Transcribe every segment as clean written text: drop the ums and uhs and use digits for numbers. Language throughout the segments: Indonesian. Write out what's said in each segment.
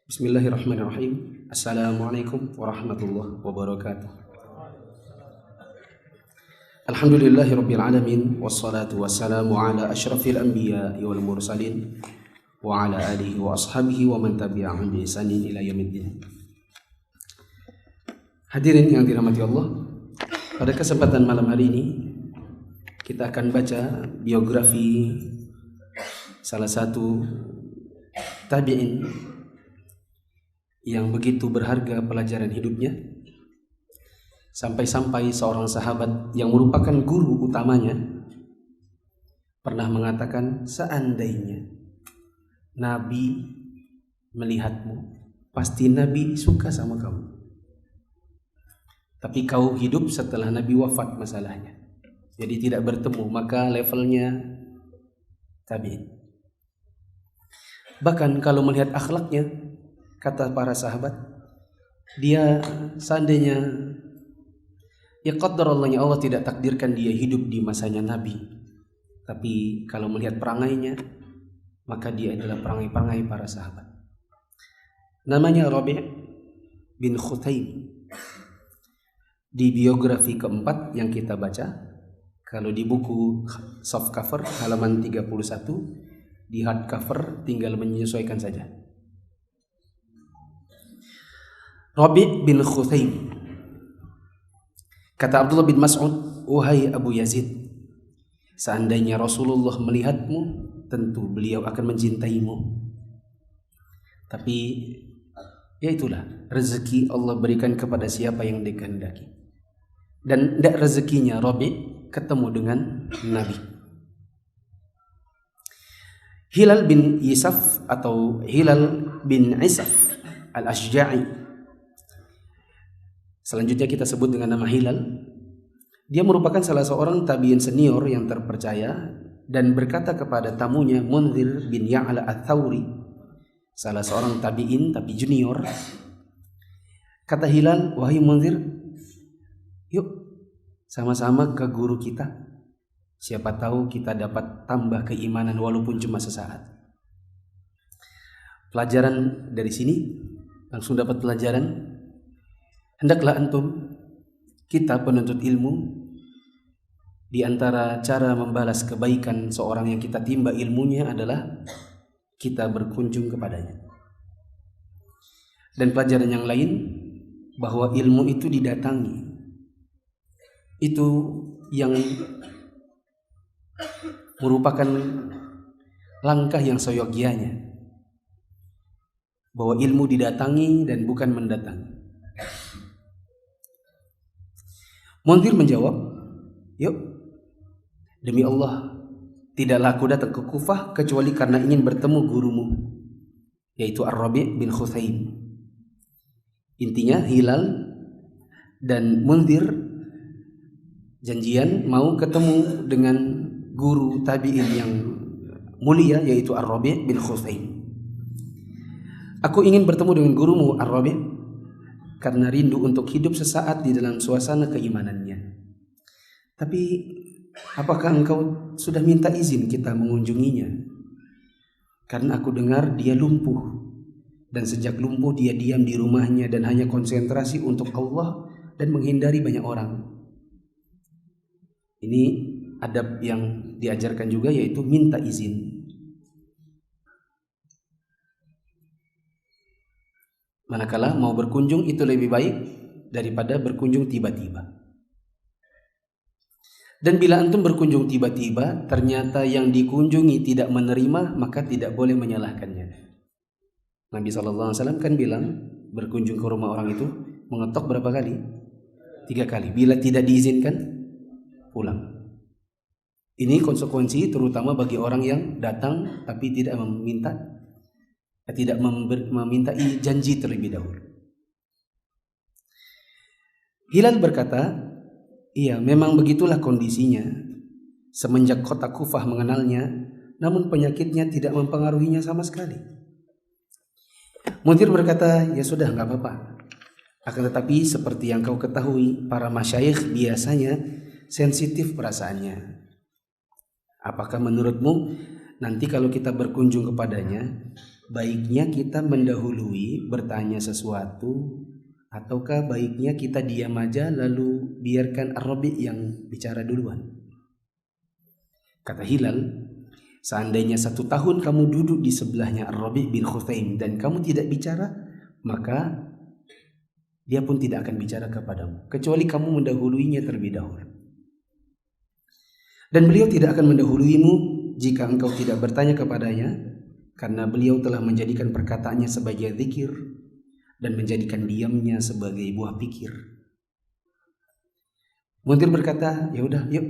Bismillahirrahmanirrahim. Assalamualaikum warahmatullahi wabarakatuh. Alhamdulillahirabbil alamin wassalatu wassalamu ala asyrafil anbiya'i wal mursalin wa ala alihi wa ashabihi wa man tabi'ahum bi ihsanin ila yaumiddin. Hadirin yang dirahmati Allah, pada kesempatan malam hari ini kita akan baca biografi salah satu tabi'in yang begitu berharga pelajaran hidupnya, sampai-sampai seorang sahabat yang merupakan guru utamanya pernah mengatakan, seandainya Nabi melihatmu, pasti Nabi suka sama kamu. Tapi kau hidup setelah Nabi wafat masalahnya, jadi tidak bertemu, maka levelnya tabi'in. Bahkan kalau melihat akhlaknya, kata para sahabat, dia seandainya ya qadarallahnya Allah tidak takdirkan dia hidup di masanya Nabi, tapi kalau melihat perangainya, maka dia adalah perangai-perangai para sahabat. Namanya Rabi' bin Khutaim. Di biografi keempat yang kita baca, kalau di buku soft cover halaman 31, di hard cover tinggal menyesuaikan saja. Rabi' bin Khutaim. Kata Abdullah bin Mas'ud, wahai Abu Yazid, seandainya Rasulullah melihatmu, tentu beliau akan mencintaimu. Tapi ya itulah, rezeki Allah berikan kepada siapa yang dikehendaki. Dan tidak rezekinya Rabi' ketemu dengan Nabi. Hilal bin Isaf atau Hilal bin Isaf al-Ashja'i, selanjutnya kita sebut dengan nama Hilal. Dia merupakan salah seorang tabi'in senior yang terpercaya dan berkata kepada tamunya Munzir bin Ya'la Ats-Tsauri, salah seorang tabi'in tapi junior. Kata Hilal, wahai Munzir, yuk sama-sama ke guru kita. Siapa tahu kita dapat tambah keimanan walaupun cuma sesaat. Pelajaran dari sini, langsung dapat pelajaran. Hendaklah antum, kita penuntut ilmu, di antara cara membalas kebaikan seorang yang kita timba ilmunya adalah kita berkunjung kepadanya. Dan pelajaran yang lain, bahwa ilmu itu didatangi. Itu yang merupakan langkah yang seyogianya, bahwa ilmu didatangi dan bukan mendatangi. Munzir menjawab, yuk, demi Allah, tidaklah aku datang ke Kufah kecuali karena ingin bertemu gurumu, yaitu Ar-Rabi' bin Khutaim. Intinya Hilal dan Munzir janjian mau ketemu dengan guru tabi'in yang mulia, yaitu Ar-Rabi' bin Khutaim. Aku ingin bertemu dengan gurumu Ar-Rabi' karena rindu untuk hidup sesaat di dalam suasana keimanannya. Tapi apakah engkau sudah minta izin kita mengunjunginya? Karena aku dengar dia lumpuh, dan sejak lumpuh dia diam di rumahnya dan hanya konsentrasi untuk Allah dan menghindari banyak orang. Ini adab yang diajarkan juga, yaitu minta izin. Manakala mau berkunjung itu lebih baik daripada berkunjung tiba-tiba. Dan bila antum berkunjung tiba-tiba, ternyata yang dikunjungi tidak menerima, maka tidak boleh menyalahkannya. Nabi SAW kan bilang, berkunjung ke rumah orang itu mengetok berapa kali? 3 kali. Bila tidak diizinkan, pulang. Ini konsekuensi terutama bagi orang yang datang tapi tidak meminta janji terlebih dahulu. Hilal berkata, iya, memang begitulah kondisinya. Semenjak kota Kufah mengenalnya, namun penyakitnya tidak mempengaruhinya sama sekali. Munzir berkata, ya sudah, gak apa-apa. Akan tetapi seperti yang kau ketahui, para masyayikh biasanya sensitif perasaannya. Apakah menurutmu nanti kalau kita berkunjung kepadanya, baiknya kita mendahului bertanya sesuatu, ataukah baiknya kita diam aja lalu biarkan Ar-Rabi yang bicara duluan? Kata Hilal, seandainya 1 tahun kamu duduk di sebelahnya Ar-Rabi bin Khuthaim dan kamu tidak bicara, maka dia pun tidak akan bicara kepadamu, kecuali kamu mendahuluinya terlebih dahulu. Dan beliau tidak akan mendahuluimu jika engkau tidak bertanya kepadanya, karena beliau telah menjadikan perkataannya sebagai zikir dan menjadikan diamnya sebagai buah pikir. Munzir berkata, ya udah, yuk,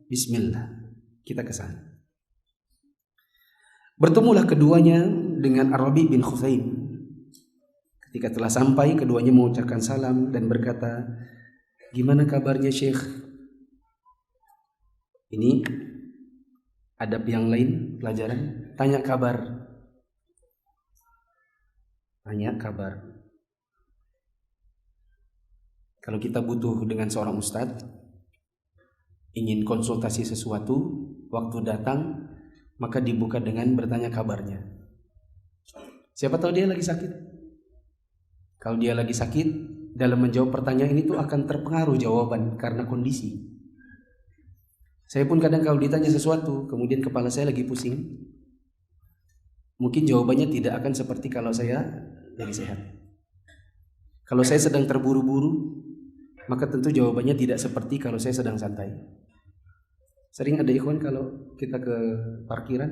bismillah, kita ke sana. Bertemulah keduanya dengan Ar-Rabi bin Khuthaim. Ketika telah sampai, keduanya mengucapkan salam dan berkata, gimana kabarnya Syekh? Ini adab yang lain, pelajaran. Tanya kabar. Tanya kabar. Kalau kita butuh dengan seorang ustadz, ingin konsultasi sesuatu, waktu datang, maka dibuka dengan bertanya kabarnya. Siapa tahu dia lagi sakit. Kalau dia lagi sakit, dalam menjawab pertanyaan itu akan terpengaruh jawaban karena kondisi. Saya pun kadang kalau ditanya sesuatu, kemudian kepala saya lagi pusing, mungkin jawabannya tidak akan seperti kalau saya lagi sehat. Kalau saya sedang terburu-buru, maka tentu jawabannya tidak seperti kalau saya sedang santai. Sering ada ikhwan kalau kita ke parkiran,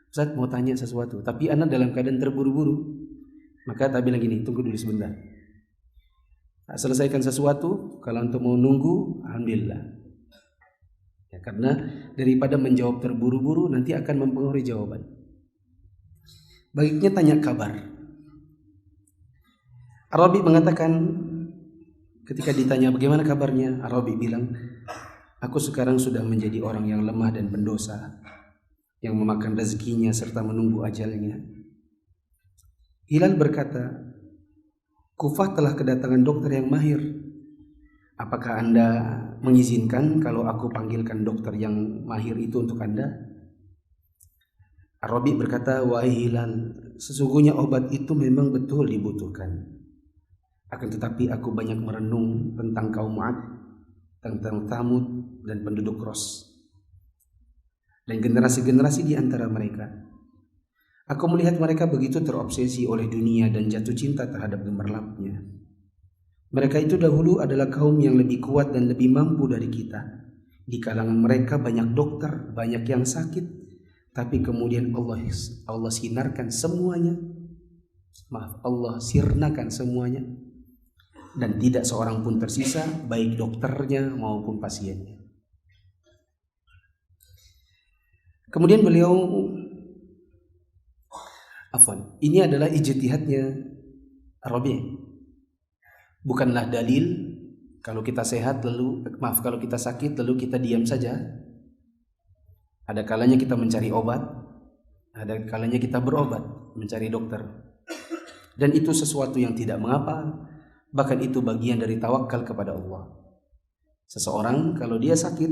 Ustaz mau tanya sesuatu, tapi anak dalam keadaan terburu-buru, maka tak bilang gini, tunggu dulu sebentar. Selesaikan sesuatu, kalau untuk mau nunggu, alhamdulillah. Ya, karena daripada menjawab terburu-buru nanti akan mempengaruhi jawaban. Baiknya tanya kabar. Ar-Rabi mengatakan, ketika ditanya bagaimana kabarnya, Ar-Rabi bilang, aku sekarang sudah menjadi orang yang lemah dan pendosa, yang memakan rezekinya serta menunggu ajalnya. Hilal berkata, Kufah telah kedatangan dokter yang mahir. Apakah Anda mengizinkan kalau aku panggilkan dokter yang mahir itu untuk Anda? Ar-Rabi berkata, wahai Hilal, sesungguhnya obat itu memang betul dibutuhkan. Akan tetapi aku banyak merenung tentang kaum Ad, tentang Thamud dan penduduk Ros, dan generasi-generasi di antara mereka. Aku melihat mereka begitu terobsesi oleh dunia dan jatuh cinta terhadap gemerlapnya. Mereka itu dahulu adalah kaum yang lebih kuat dan lebih mampu dari kita. Di kalangan mereka banyak dokter, banyak yang sakit, tapi kemudian Allah sinarkan semuanya. Allah sirnakan semuanya, dan tidak seorang pun tersisa, baik dokternya maupun pasiennya. Kemudian beliau, ini adalah ijtihadnya Ar-Rabi. Bukanlah dalil kalau kita sehat kalau kita sakit lalu kita diam saja. Ada kalanya kita mencari obat, ada kalanya kita berobat, mencari dokter. Dan itu sesuatu yang tidak mengapa, bahkan itu bagian dari tawakal kepada Allah. Seseorang kalau dia sakit,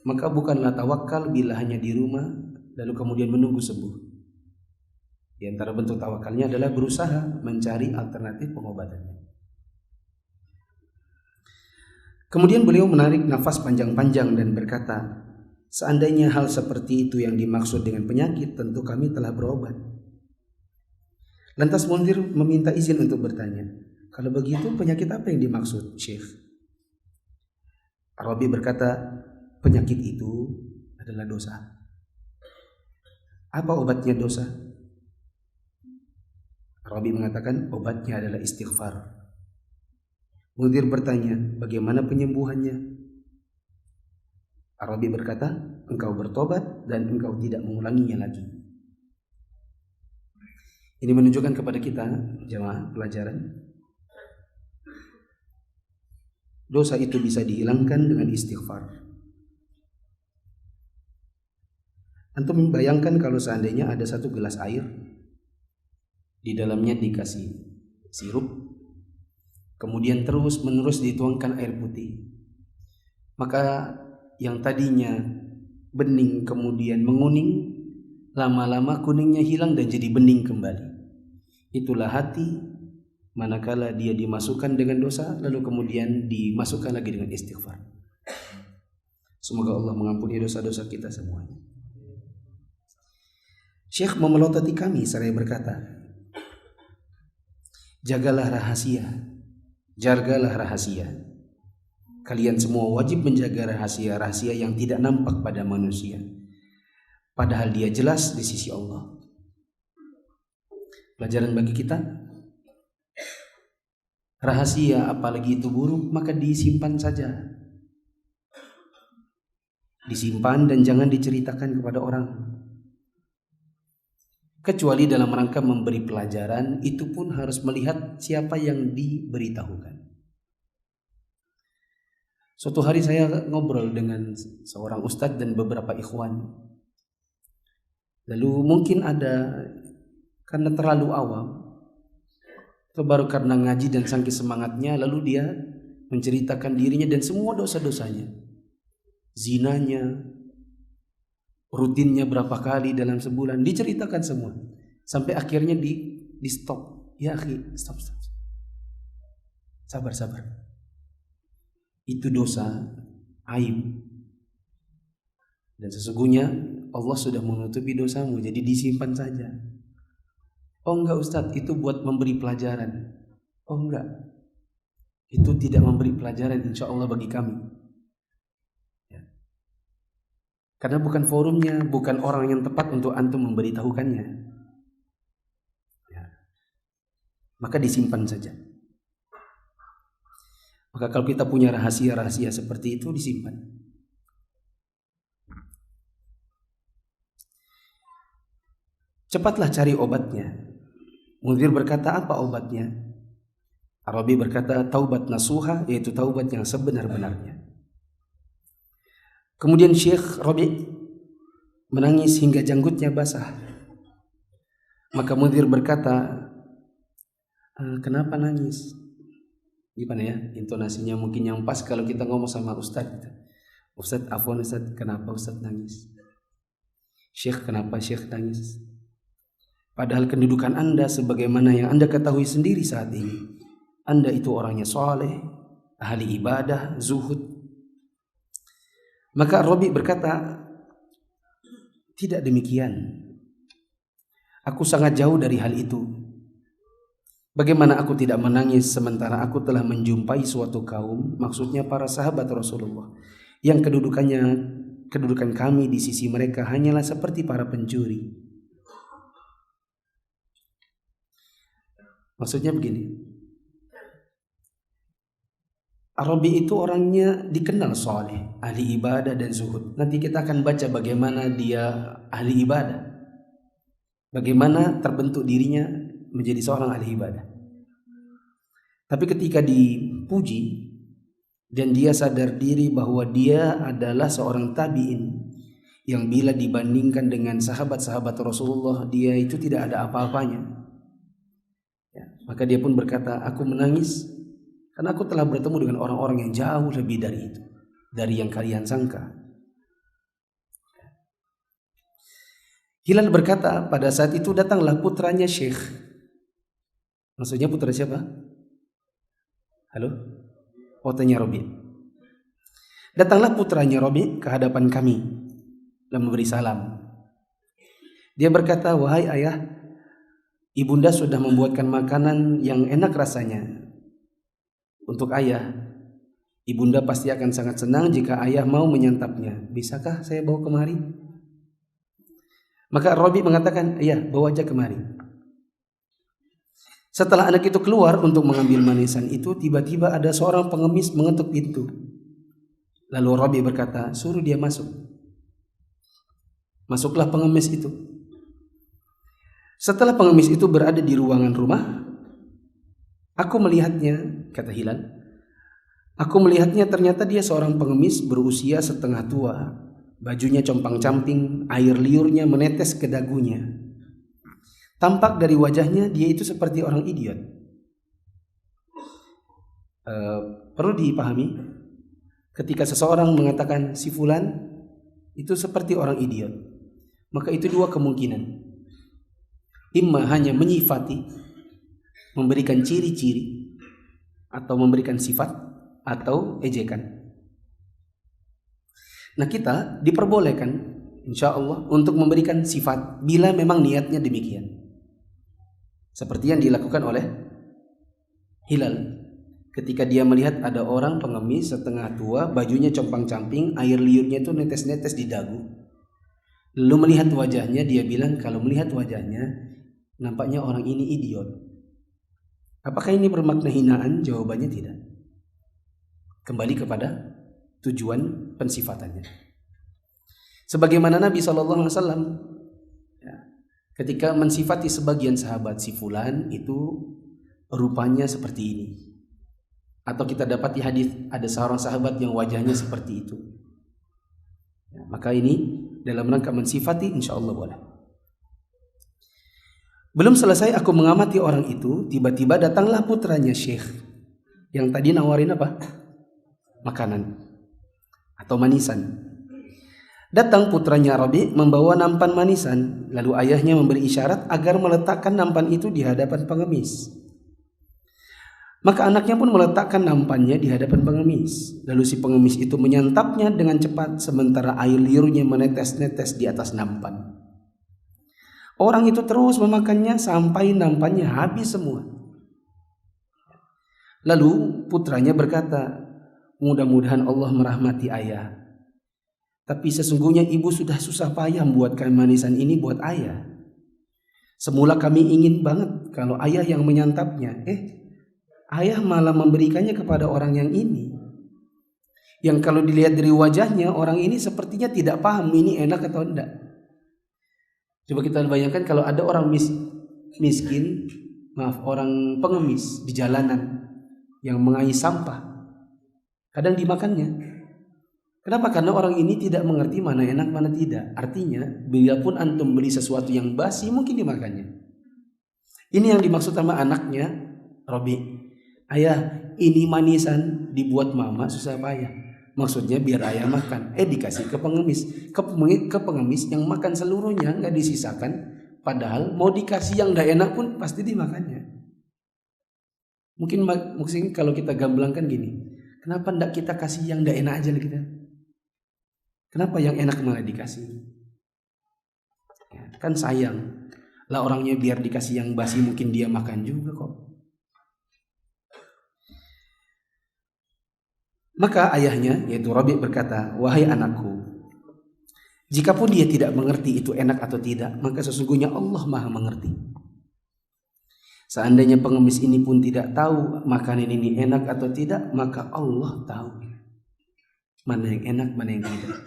maka bukanlah tawakal bila hanya di rumah lalu kemudian menunggu sembuh. Di antara bentuk tawakalnya adalah berusaha mencari alternatif pengobatannya. Kemudian beliau menarik nafas panjang-panjang dan berkata, seandainya hal seperti itu yang dimaksud dengan penyakit, tentu kami telah berobat. Lantas Munzir meminta izin untuk bertanya, kalau begitu penyakit apa yang dimaksud, Syekh? Ar-Rabi berkata, penyakit itu adalah dosa. Apa obatnya dosa? Ar-Rabi mengatakan obatnya adalah istighfar. Munzir bertanya, bagaimana penyembuhannya? Ar-Rabi berkata, engkau bertobat dan engkau tidak mengulanginya lagi. Ini menunjukkan kepada kita, jemaah pelajaran, dosa itu bisa dihilangkan dengan istighfar. Antum membayangkan kalau seandainya ada 1 gelas air, di dalamnya dikasih sirup, kemudian terus menerus dituangkan air putih, maka yang tadinya bening kemudian menguning, lama-lama kuningnya hilang dan jadi bening kembali. Itulah hati manakala dia dimasukkan dengan dosa lalu kemudian dimasukkan lagi dengan istighfar. Semoga Allah mengampuni dosa-dosa kita semuanya. Syekh memelototi kami seraya berkata, jagalah rahasia, jagalah rahasia. Kalian semua wajib menjaga rahasia-rahasia yang tidak nampak pada manusia, padahal dia jelas di sisi Allah. Pelajaran bagi kita, rahasia apalagi itu buruk maka disimpan saja. Disimpan dan jangan diceritakan kepada orang. Kecuali dalam rangka memberi pelajaran, itu pun harus melihat siapa yang diberitahukan. Suatu hari saya ngobrol dengan seorang ustadz dan beberapa ikhwan. Lalu mungkin ada karena terlalu awam atau baru karena ngaji dan saking semangatnya, lalu dia menceritakan dirinya dan semua dosa-dosanya. Zinanya, rutinnya berapa kali dalam sebulan, diceritakan semua. Sampai akhirnya di stop. Ya akhi, stop. Sabar. Itu dosa, aib. Dan sesungguhnya Allah sudah menutupi dosamu, jadi disimpan saja. Oh enggak Ustadz, itu buat memberi pelajaran. Oh enggak, itu tidak memberi pelajaran insya Allah bagi kami. Ya. Karena bukan forumnya, bukan orang yang tepat untuk antum memberitahukannya. Ya. Maka disimpan saja. Maka kalau kita punya rahasia-rahasia seperti itu, disimpan. Cepatlah cari obatnya. Munzir berkata, apa obatnya? Arabi berkata, taubat nasuha, yaitu taubat yang sebenar-benarnya. Kemudian Syekh Rabi menangis hingga janggutnya basah. Maka Munzir berkata, kenapa nangis? Gimana ya intonasinya mungkin yang pas kalau kita ngomong sama Ustadz. Ustadz, afwan Ustadz, kenapa Ustadz nangis? Syekh, kenapa Syekh nangis? Padahal kedudukan Anda sebagaimana yang Anda ketahui sendiri saat ini. Anda itu orangnya soleh, ahli ibadah, zuhud. Maka Rabi berkata, tidak demikian. Aku sangat jauh dari hal itu. Bagaimana aku tidak menangis sementara aku telah menjumpai suatu kaum, maksudnya para sahabat Rasulullah, yang kedudukan kami di sisi mereka hanyalah seperti para pencuri. Maksudnya begini, Arabi itu orangnya dikenal soleh, ahli ibadah dan zuhud. Nanti kita akan baca bagaimana dia ahli ibadah, bagaimana terbentuk dirinya menjadi seorang ahli ibadah. Tapi ketika dipuji dan dia sadar diri bahwa dia adalah seorang tabi'in yang bila dibandingkan dengan sahabat-sahabat Rasulullah, dia itu tidak ada apa-apanya. Maka dia pun berkata, aku menangis karena aku telah bertemu dengan orang-orang yang jauh lebih dari itu, dari yang kalian sangka. Hilal berkata, pada saat itu datanglah putranya Syekh. Maksudnya putra siapa? Halo? Putranya Rabi. Datanglah putranya Rabi ke hadapan kami dan memberi salam. Dia berkata, wahai ayah, ibunda sudah membuatkan makanan yang enak rasanya untuk ayah. Ibunda pasti akan sangat senang jika ayah mau menyantapnya. Bisakah saya bawa kemari? Maka Rabi mengatakan, iya, bawa aja kemari. Setelah anak itu keluar untuk mengambil manisan itu, tiba-tiba ada seorang pengemis mengetuk pintu. Lalu Rabi berkata, suruh dia masuk. Masuklah pengemis itu. Setelah pengemis itu berada di ruangan rumah, aku melihatnya, kata Hilal. Aku melihatnya ternyata dia seorang pengemis berusia setengah tua. Bajunya compang-camping, air liurnya menetes ke dagunya. Tampak dari wajahnya dia itu seperti orang idiot. Perlu dipahami, ketika seseorang mengatakan si fulan itu seperti orang idiot, maka itu dua kemungkinan. Imma hanya menyifati, memberikan ciri-ciri, atau memberikan sifat, atau ejekan. Nah, kita diperbolehkan insya Allah untuk memberikan sifat bila memang niatnya demikian. Seperti yang dilakukan oleh Hilal ketika dia melihat ada orang pengemis setengah tua, bajunya compang-camping, air liurnya itu netes-netes di dagu. Lalu melihat wajahnya, dia bilang kalau melihat wajahnya nampaknya orang ini idiot. Apakah ini bermakna hinaan? Jawabannya tidak. Kembali kepada tujuan pensifatannya. Sebagaimana Nabi SAW ketika mensifati sebagian sahabat, si fulan itu rupanya seperti ini. Atau kita dapat di hadis ada seorang sahabat yang wajahnya seperti itu. Maka ini dalam rangka mensifati insya Allah boleh. Belum selesai aku mengamati orang itu, tiba-tiba datanglah putranya Syekh yang tadi nawarin apa? Makanan atau manisan. Datang putranya Rabi membawa nampan manisan, lalu ayahnya memberi isyarat agar meletakkan nampan itu di hadapan pengemis. Maka anaknya pun meletakkan nampannya di hadapan pengemis. Lalu si pengemis itu menyantapnya dengan cepat sementara air liurnya menetes-netes di atas nampan. Orang itu terus memakannya sampai nampannya habis semua. Lalu putranya berkata, mudah-mudahan Allah merahmati ayah. Tapi sesungguhnya ibu sudah susah payah membuatkan manisan ini buat ayah. Semula kami ingin banget kalau ayah yang menyantapnya. Ayah malah memberikannya kepada orang yang ini. Yang kalau dilihat dari wajahnya, orang ini sepertinya tidak paham ini enak atau enggak. Coba kita bayangkan kalau ada orang miskin, orang pengemis di jalanan yang mengais sampah, kadang dimakannya. Kenapa? Karena orang ini tidak mengerti mana enak mana tidak. Artinya, bila pun antum beli sesuatu yang basi, mungkin dimakannya. Ini yang dimaksud sama anaknya, Robi. Ayah, ini manisan dibuat mama susah payah. Maksudnya biar ayah makan. Dikasih ke pengemis. Ke pengemis yang makan seluruhnya, nggak disisakan. Padahal mau dikasih yang nggak enak pun pasti dimakannya. Mungkin kalau kita gamblangkan gini. Kenapa nggak kita kasih yang nggak enak aja kita? Kenapa yang enak malah dikasih? Ya, kan sayang. Lah orangnya biar dikasih yang basi mungkin dia makan juga kok. Maka ayahnya yaitu Rabi berkata, wahai anakku, jikapun dia tidak mengerti itu enak atau tidak, maka sesungguhnya Allah maha mengerti. Seandainya pengemis ini pun tidak tahu makanan ini enak atau tidak, maka Allah tahu mana yang enak, mana yang tidak.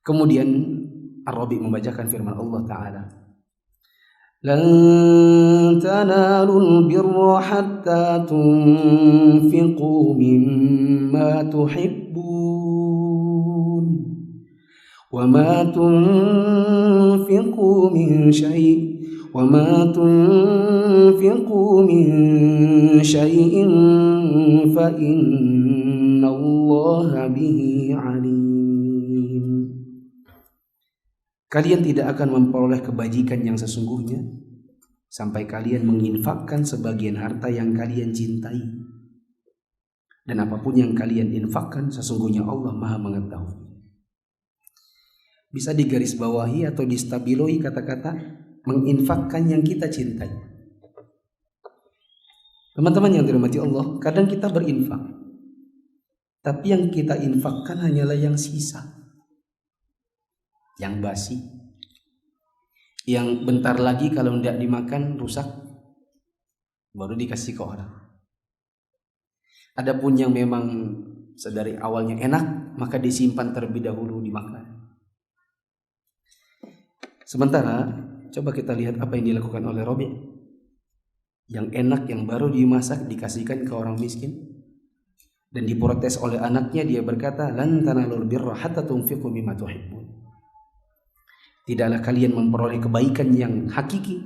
Kemudian Ar-Rabi membacakan firman Allah Ta'ala, lan tanalul birra hatta tunfiqu mimma tuhibbun wa ma tunfiqu min syai'in fa innallaha bihi alim. Kalian tidak akan memperoleh kebajikan yang sesungguhnya sampai kalian menginfakkan sebagian harta yang kalian cintai. Dan apapun yang kalian infakkan, sesungguhnya Allah maha mengetahui. Bisa digarisbawahi atau distabiloi kata-kata menginfakkan yang kita cintai. Teman-teman yang dirahmati Allah, kadang kita berinfak, tapi yang kita infakkan hanyalah yang sisa, yang basi, yang bentar lagi kalau tidak dimakan rusak, baru dikasih ke orang. Adapun yang memang sedari awalnya enak, maka disimpan terlebih dahulu dimakan. Sementara coba kita lihat apa yang dilakukan oleh Robi. Yang enak yang baru dimasak dikasihkan ke orang miskin, dan diprotes oleh anaknya. Dia berkata, lan tanalul birra hatta tunfiqu mimma tuhibbun. Tidaklah kalian memperoleh kebaikan yang hakiki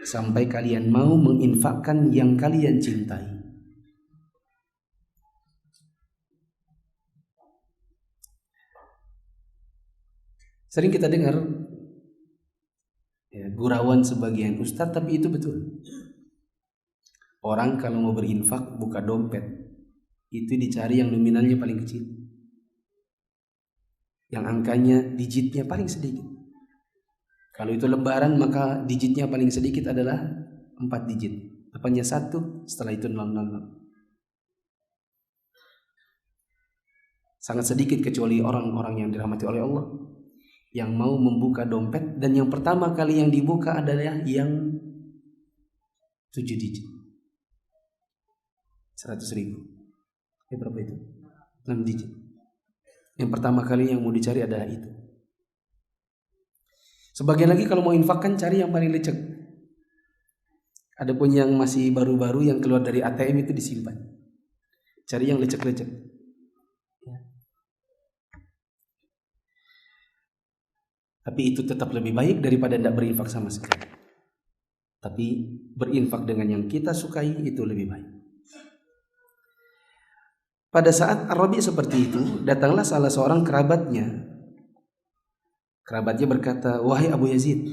sampai kalian mau menginfakkan yang kalian cintai. Sering kita dengar gurauan sebagian ustadz, tapi itu betul. Orang kalau mau berinfak buka dompet itu dicari yang nominalnya paling kecil, yang angkanya digitnya paling sedikit. Kalau itu lembaran maka digitnya paling sedikit adalah 4 digit, depannya 1, setelah itu 000. Sangat sedikit kecuali orang-orang yang dirahmati oleh Allah yang mau membuka dompet, dan yang pertama kali yang dibuka adalah yang 7 digit, 100.000. Berapa itu? 6 digit. Yang pertama kali yang mau dicari adalah itu. Sebagian lagi kalau mau infakkan cari yang paling lecek. Adapun yang masih baru-baru yang keluar dari ATM itu disimpan. Cari yang lecek-lecek. Tapi itu tetap lebih baik daripada tidak berinfak sama sekali. Tapi berinfak dengan yang kita sukai itu lebih baik. Pada saat Ar-Rabi seperti itu, datanglah salah seorang kerabatnya. Kerabatnya berkata, "Wahai Abu Yazid."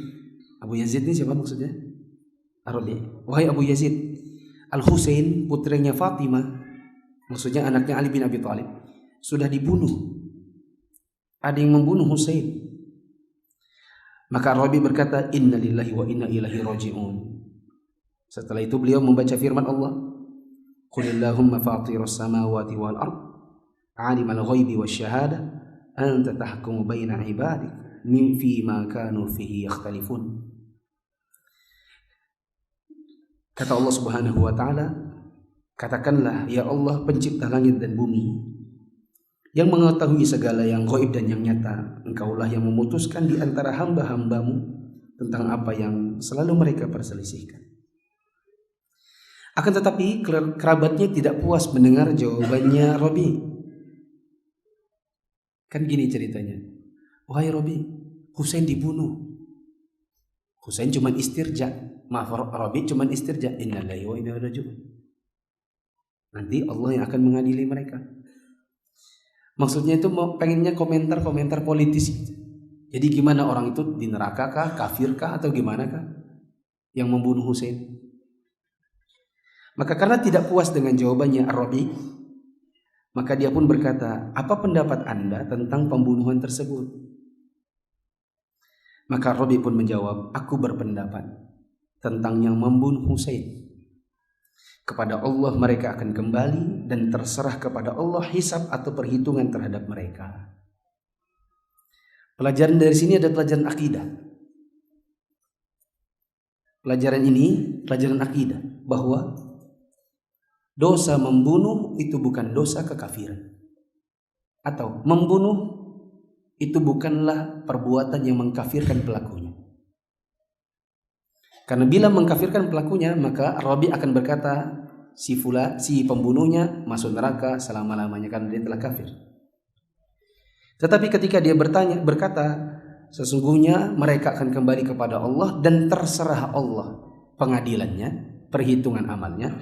Abu Yazid ini siapa maksudnya? Ar-Rabi. "Wahai Abu Yazid, Al-Husain putrinya Fatimah," maksudnya anaknya Ali bin Abi Thalib, "sudah dibunuh. Ada yang membunuh Husain." Maka Ar-Rabi berkata, "Inna lillahi wa inna ilaihi raji'un." Setelah itu beliau membaca firman Allah, "Qulillahumma fatiras samawati wal ard, alimal ghaibi wasyahadah, anta tahkumu baina ibadik min fi ma kanu fihi yakhtalifun." Kata Allah Subhanahu wa taala, "Katakanlah, ya Allah, pencipta langit dan bumi, yang mengetahui segala yang gaib dan yang nyata, Engkaulah yang memutuskan di antara hamba-hambamu tentang apa yang selalu mereka perselisihkan." Akan tetapi kerabatnya tidak puas mendengar jawabannya Rabi. Kan gini ceritanya, "Wahai Rabi, Husain dibunuh." Husain cuma istirja. Maaf, Rabi cuma istirja. Inna lillahi wa inna ilaihi raji'un. Nanti Allah yang akan mengadili mereka. Maksudnya itu pengennya komentar-komentar politis. Jadi gimana orang itu di neraka kah, kafir kah, atau gimana kah yang membunuh Husain? Maka karena tidak puas dengan jawabannya Ar-Rabi, maka dia pun berkata, "Apa pendapat Anda tentang pembunuhan tersebut?" Maka Ar-Rabi pun menjawab, "Aku berpendapat tentang yang membunuh Husain. Kepada Allah mereka akan kembali dan terserah kepada Allah hisab atau perhitungan terhadap mereka." Pelajaran dari sini ada pelajaran akidah. Pelajaran ini pelajaran akidah, bahwa dosa membunuh itu bukan dosa kekafiran, atau membunuh itu bukanlah perbuatan yang mengkafirkan pelakunya. Karena bila mengkafirkan pelakunya, maka Rabi akan berkata, si pembunuhnya masuk neraka selama-lamanya karena dia telah kafir. Tetapi ketika dia berkata, sesungguhnya mereka akan kembali kepada Allah dan terserah Allah pengadilannya, perhitungan amalnya,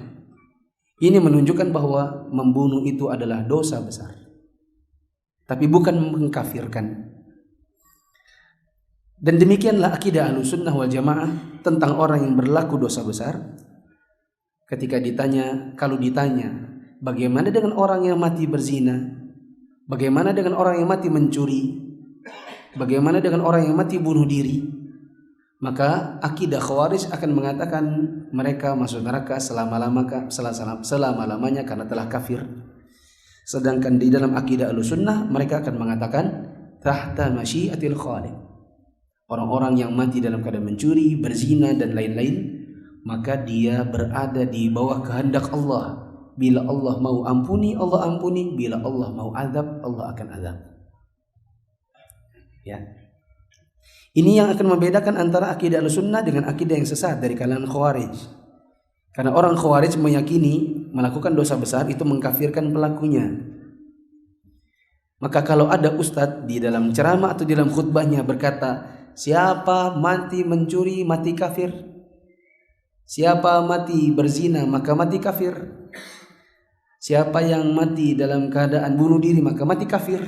ini menunjukkan bahwa membunuh itu adalah dosa besar, tapi bukan mengkafirkan. Dan demikianlah akidah Ahlussunnah wal Jamaah tentang orang yang berlaku dosa besar. Ketika kalau ditanya, bagaimana dengan orang yang mati berzina? Bagaimana dengan orang yang mati mencuri? Bagaimana dengan orang yang mati bunuh diri? Maka akidah Khawarij akan mengatakan mereka masuk neraka selama-lamanya karena telah kafir. Sedangkan di dalam akidah Ahlussunnah mereka akan mengatakan tahta masyiatil khaliq. Orang-orang yang mati dalam keadaan mencuri, berzina dan lain-lain, maka dia berada di bawah kehendak Allah. Bila Allah mau ampuni, Allah ampuni. Bila Allah mau azab, Allah akan azab. Ya. Ini yang akan membedakan antara akidah Ahlussunnah dengan akidah yang sesat dari kalangan Khawarij. Karena orang Khawarij meyakini melakukan dosa besar itu mengkafirkan pelakunya. Maka kalau ada ustadz di dalam ceramah atau di dalam khutbahnya berkata, siapa mati mencuri mati kafir, siapa mati berzina maka mati kafir, siapa yang mati dalam keadaan bunuh diri maka mati kafir,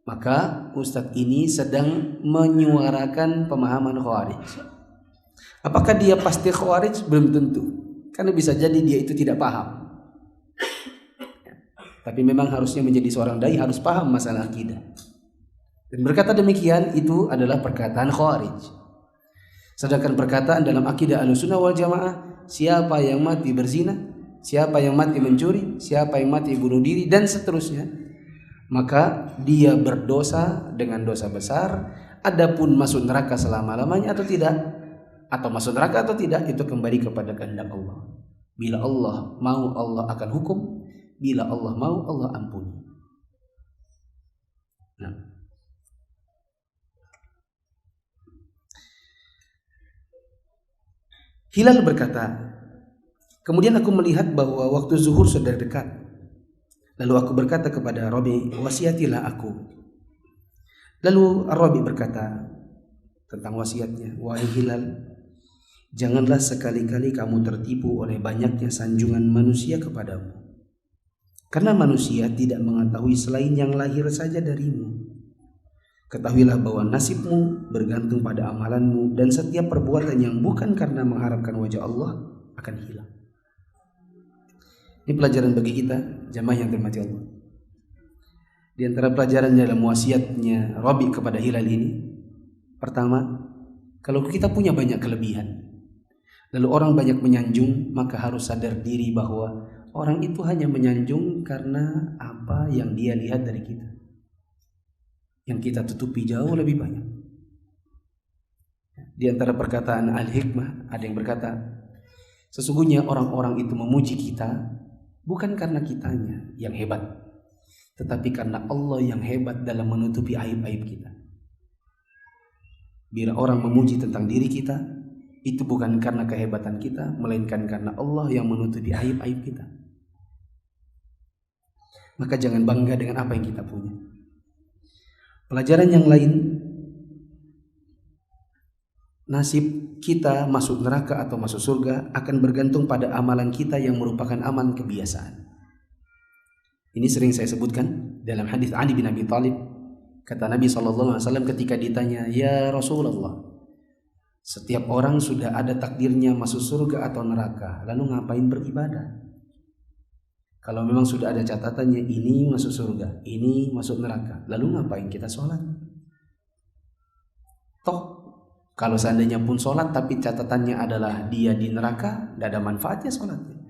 maka ustadz ini sedang menyuarakan pemahaman Khawarij. Apakah dia pasti khawarij? Belum tentu. Karena bisa jadi dia itu tidak paham. Tapi memang harusnya menjadi seorang dai harus paham masalah akidah. Dan berkata demikian itu adalah perkataan khawarij. Sedangkan perkataan dalam akidah Ahlussunnah wal Jamaah, siapa yang mati berzina, siapa yang mati mencuri, siapa yang mati bunuh diri dan seterusnya, maka dia berdosa dengan dosa besar. Adapun masuk neraka selama-lamanya atau tidak, atau masuk neraka atau tidak, itu kembali kepada kehendak Allah. Bila Allah mau, Allah akan hukum. Bila Allah mau, Allah ampuni. Nah. Hilal berkata, kemudian aku melihat bahwa waktu zuhur sudah dekat. Lalu aku berkata kepada Rabi, wasiatilah aku. Lalu Rabi berkata tentang wasiatnya, wahai Hilal, janganlah sekali-kali kamu tertipu oleh banyaknya sanjungan manusia kepadamu. Karena manusia tidak mengetahui selain yang lahir saja darimu. Ketahuilah bahwa nasibmu bergantung pada amalanmu, dan setiap perbuatan yang bukan karena mengharapkan wajah Allah akan hilang. Ini pelajaran bagi kita, jamaah yang dirahmati Allah. Di antara pelajaran dalam wasiatnya Rabi kepada Hilal ini, pertama, kalau kita punya banyak kelebihan, lalu orang banyak menyanjung, maka harus sadar diri bahwa orang itu hanya menyanjung karena apa yang dia lihat dari kita. Yang kita tutupi jauh lebih banyak. Di antara perkataan Al-Hikmah, ada yang berkata, sesungguhnya orang-orang itu memuji kita bukan karena kitanya yang hebat, tetapi karena Allah yang hebat dalam menutupi aib-aib kita. Bila orang memuji tentang diri kita, itu bukan karena kehebatan kita, melainkan karena Allah yang menutupi aib-aib kita. Maka jangan bangga dengan apa yang kita punya. Pelajaran yang lain, nasib kita masuk neraka atau masuk surga akan bergantung pada amalan kita yang merupakan amalan kebiasaan. Ini sering saya sebutkan dalam hadis Ali bin Abi Thalib. Kata Nabi SAW ketika ditanya, ya Rasulullah, setiap orang sudah ada takdirnya masuk surga atau neraka, lalu ngapain beribadah? Kalau memang sudah ada catatannya, ini masuk surga, ini masuk neraka, lalu ngapain kita sholat? Toh, kalau seandainya pun sholat tapi catatannya adalah dia di neraka, tidak ada manfaatnya sholatnya.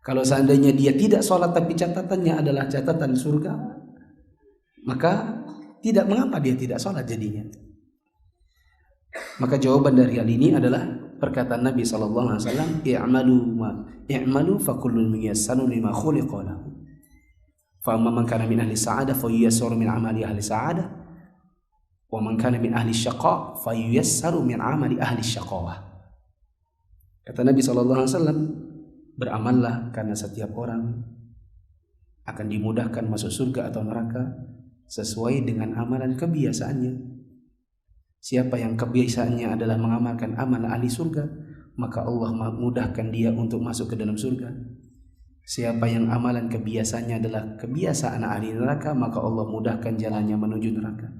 Kalau seandainya dia tidak sholat tapi catatannya adalah catatan surga, maka tidak mengapa dia tidak sholat jadinya. Maka jawaban dari hal ini adalah perkataan Nabi SAW, i'malu fa kullun muyassarun lima khuliqa lahu. Fa amma man kana min ahli sa'adah fa yuyassaru min amali ahli sa'adah, wa man kana min ahli syaqa fa yuyassaru min amali ahli syaqawah. Kata Nabi SAW, beramallah karena setiap orang akan dimudahkan masuk surga atau neraka sesuai dengan amalan kebiasaannya. Siapa yang kebiasaannya adalah mengamalkan amal ahli surga, maka Allah mudahkan dia untuk masuk ke dalam surga. Siapa yang amalan kebiasaannya adalah kebiasaan ahli neraka, maka Allah mudahkan jalannya menuju neraka.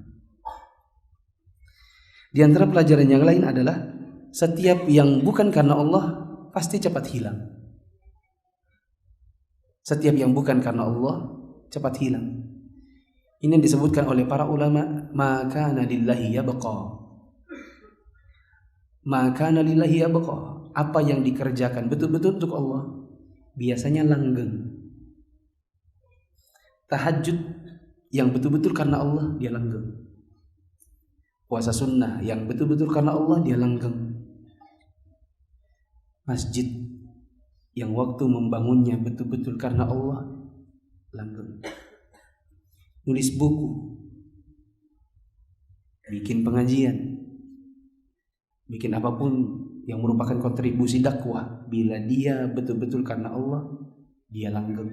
Di antara pelajaran yang lain adalah setiap yang bukan karena Allah pasti cepat hilang. Setiap yang bukan karena Allah cepat hilang. Ini yang disebutkan oleh para ulama, maka lillahi yabqa. Maka lillahi yabqa. Apa yang dikerjakan betul-betul untuk Allah biasanya langgeng. Tahajud yang betul-betul karena Allah dia langgeng. Puasa sunnah yang betul-betul karena Allah dia langgeng. Masjid yang waktu membangunnya betul-betul karena Allah langgeng. Nulis buku, bikin pengajian, bikin apapun yang merupakan kontribusi dakwah, bila dia betul-betul karena Allah, dia langgeng.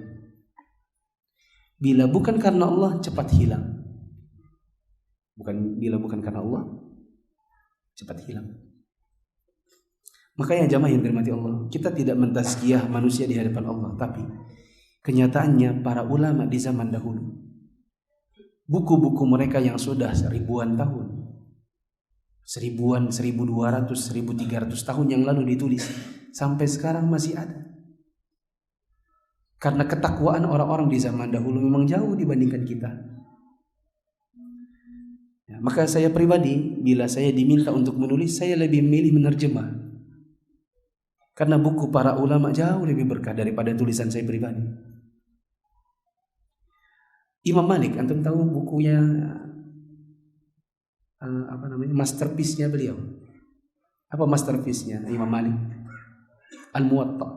Bila bukan karena Allah, cepat hilang. Bila bukan karena Allah, cepat hilang. Makanya jamaah yang dirahmati Allah, kita tidak mentazkiyah manusia di hadapan Allah, tapi kenyataannya para ulama di zaman dahulu, buku-buku mereka yang sudah ribuan tahun, 1000-an, 1200, 1300 tahun yang lalu ditulis, sampai sekarang masih ada. Karena ketakwaan orang-orang di zaman dahulu memang jauh dibandingkan kita. Ya, maka saya pribadi, bila saya diminta untuk menulis, saya lebih memilih menerjemah. Karena buku para ulama jauh lebih berkah daripada tulisan saya pribadi. Imam Malik, antum tahu bukunya masterpiece-nya beliau. Apa masterpiece-nya Imam Malik? Al-Muwatta.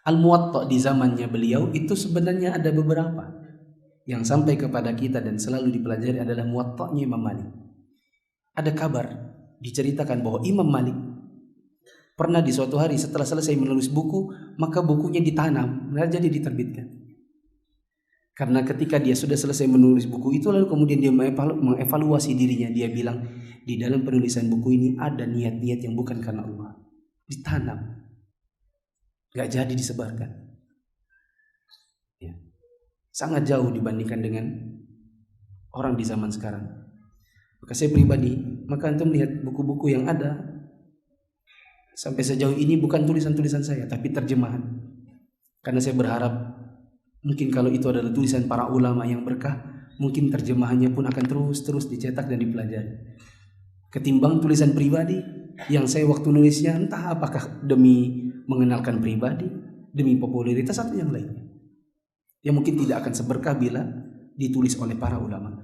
Al-Muwatta di zamannya beliau itu sebenarnya ada beberapa yang sampai kepada kita dan selalu dipelajari adalah Muwatta'nya Imam Malik. Ada kabar diceritakan bahwa Imam Malik pernah di suatu hari setelah selesai menulis buku, maka bukunya ditanam, jadi diterbitkan. Karena ketika dia sudah selesai menulis buku itu, lalu kemudian dia mengevaluasi dirinya, dia bilang, di dalam penulisan buku ini ada niat-niat yang bukan karena Allah. Ditanam, gak jadi disebarkan. Ya. Sangat jauh dibandingkan dengan orang di zaman sekarang. Maka saya pribadi, maka antum lihat buku-buku yang ada sampai sejauh ini bukan tulisan-tulisan saya, tapi terjemahan. Karena saya berharap mungkin kalau itu adalah tulisan para ulama yang berkah, mungkin terjemahannya pun akan terus dicetak dan dipelajari. Ketimbang tulisan pribadi yang saya waktu nulisnya entah apakah demi mengenalkan pribadi, demi popularitas atau yang lainnya, yang mungkin tidak akan seberkah bila ditulis oleh para ulama.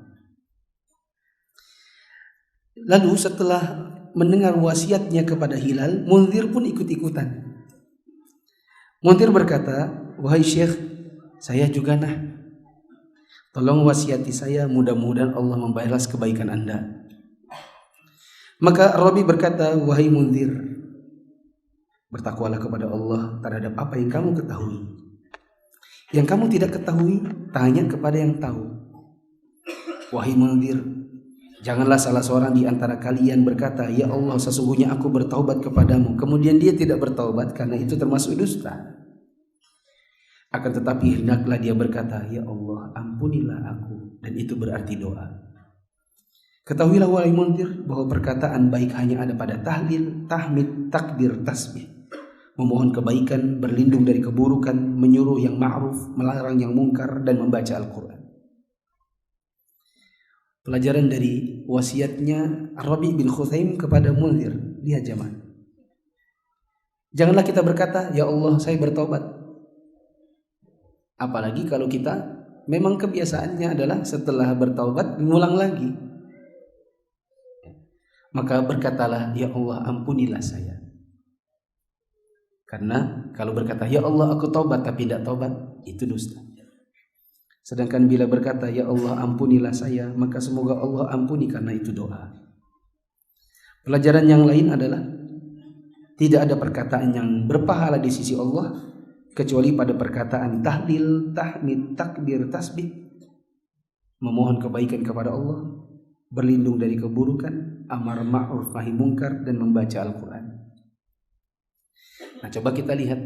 Lalu setelah mendengar wasiatnya kepada Hilal, Munzir pun ikut-ikutan. Munzir berkata, "Wahai Syekh, saya juga tolong wasiati saya, mudah-mudahan Allah membalas kebaikan Anda." Maka Rabi berkata, "Wahai Munzir, bertakwalah kepada Allah terhadap apa yang kamu ketahui. Yang kamu tidak ketahui, tanya kepada yang tahu. Wahai Munzir, janganlah salah seorang di antara kalian berkata, 'Ya Allah, sesungguhnya aku bertaubat kepadamu,' kemudian dia tidak bertaubat, karena itu termasuk dusta. Akan tetapi hendaklah dia berkata, 'Ya Allah, ampunilah aku,' dan itu berarti doa. Ketahuilah wahai Munzir bahwa perkataan baik hanya ada pada tahlil, tahmid, takbir, tasbih. Memohon kebaikan, berlindung dari keburukan, menyuruh yang ma'ruf, melarang yang mungkar, dan membaca Al-Quran." Pelajaran dari wasiatnya Rabi bin Khuthaim kepada Munzir, lihat jemaah. Janganlah kita berkata, "Ya Allah, saya bertobat." Apalagi kalau kita memang kebiasaannya adalah setelah bertaubat mengulang lagi. Maka berkatalah, "Ya Allah, ampunilah saya." Karena kalau berkata, "Ya Allah, aku taubat," tapi tidak taubat, itu dusta. Sedangkan bila berkata, "Ya Allah, ampunilah saya," maka semoga Allah ampuni, karena itu doa. Pelajaran yang lain adalah tidak ada perkataan yang berpahala di sisi Allah kecuali pada perkataan tahlil, tahmid, takbir, tasbih, memohon kebaikan kepada Allah, berlindung dari keburukan, amar ma'ruf nahi mungkar, dan membaca Al-Quran. Nah, coba kita lihat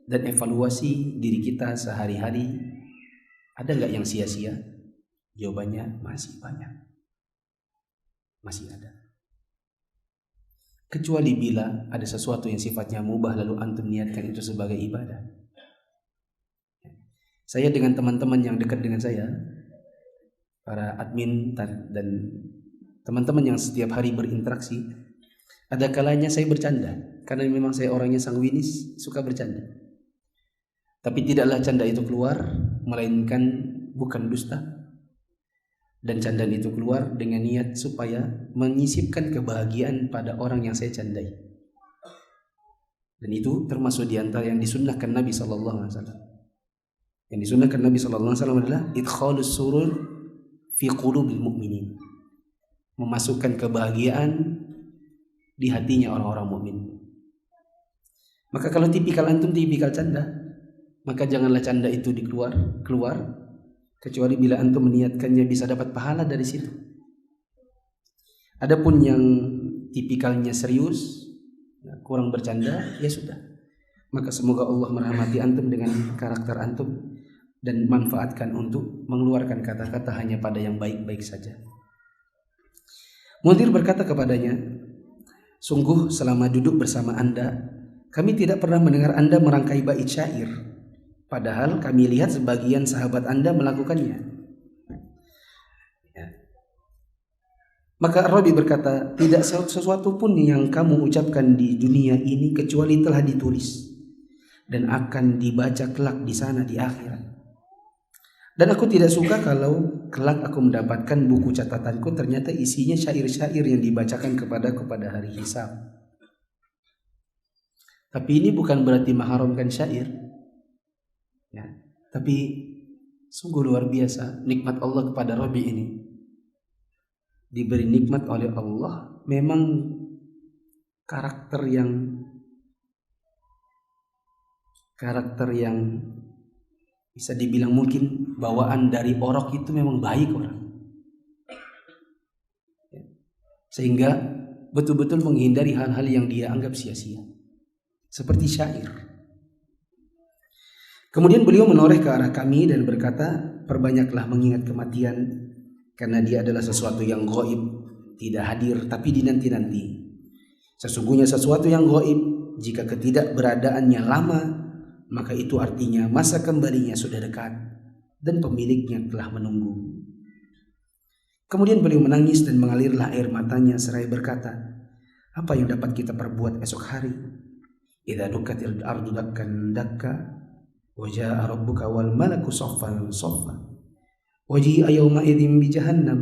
dan evaluasi diri kita sehari-hari. Ada nggak yang sia-sia? Jawabannya masih banyak, masih ada. Kecuali bila ada sesuatu yang sifatnya mubah lalu antum niatkan itu sebagai ibadah. Saya dengan teman-teman yang dekat dengan saya, para admin dan teman-teman yang setiap hari berinteraksi, ada kalanya saya bercanda karena memang saya orangnya sangwinis, suka bercanda. Tapi tidaklah canda itu keluar melainkan bukan dusta, dan candaan itu keluar dengan niat supaya menyisipkan kebahagiaan pada orang yang saya candai. Dan itu termasuk di antara yang disunnahkan Nabi SAW. Yang disunnahkan Nabi SAW adalah idkhalus surur fi qulubil mu'minin, memasukkan kebahagiaan di hatinya orang-orang mukmin. Maka kalau tipikal antum tipikal canda, maka janganlah canda itu keluar kecuali bila antum meniatkannya bisa dapat pahala dari situ. Adapun yang tipikalnya serius, kurang bercanda, ya sudah. Maka semoga Allah merahmati antum dengan karakter antum dan manfaatkan untuk mengeluarkan kata-kata hanya pada yang baik-baik saja. Munzir berkata kepadanya, sungguh selama duduk bersama Anda, kami tidak pernah mendengar Anda merangkai bait syair, padahal kami lihat sebagian sahabat Anda melakukannya. Ya. Maka Rabi berkata, tidak sesuatu pun yang kamu ucapkan di dunia ini kecuali telah ditulis dan akan dibaca kelak di sana di akhirat. Dan aku tidak suka kalau kelak aku mendapatkan buku catatanku ternyata isinya syair-syair yang dibacakan kepadaku pada hari hisab. Tapi ini bukan berarti mengharamkan syair. Ya, tapi sungguh luar biasa nikmat Allah kepada Rabi ini. Diberi nikmat oleh Allah, memang karakter yang bisa dibilang mungkin bawaan dari orok itu memang baik orang. Sehingga betul-betul menghindari hal-hal yang dia anggap sia-sia. Seperti syair. Kemudian beliau menoleh ke arah kami dan berkata, perbanyaklah mengingat kematian, karena dia adalah sesuatu yang gaib, tidak hadir tapi dinanti-nanti. Sesungguhnya sesuatu yang gaib, jika ketidakberadaannya lama, maka itu artinya masa kembalinya sudah dekat dan pemiliknya telah menunggu. Kemudian beliau menangis dan mengalirlah air matanya seraya berkata, apa yang dapat kita perbuat esok hari? Idza dukkatil ardu dakkan dakka wa jaa rabbuka wal malaku saffan saffa wa ji'a yawma idzin bi jahannam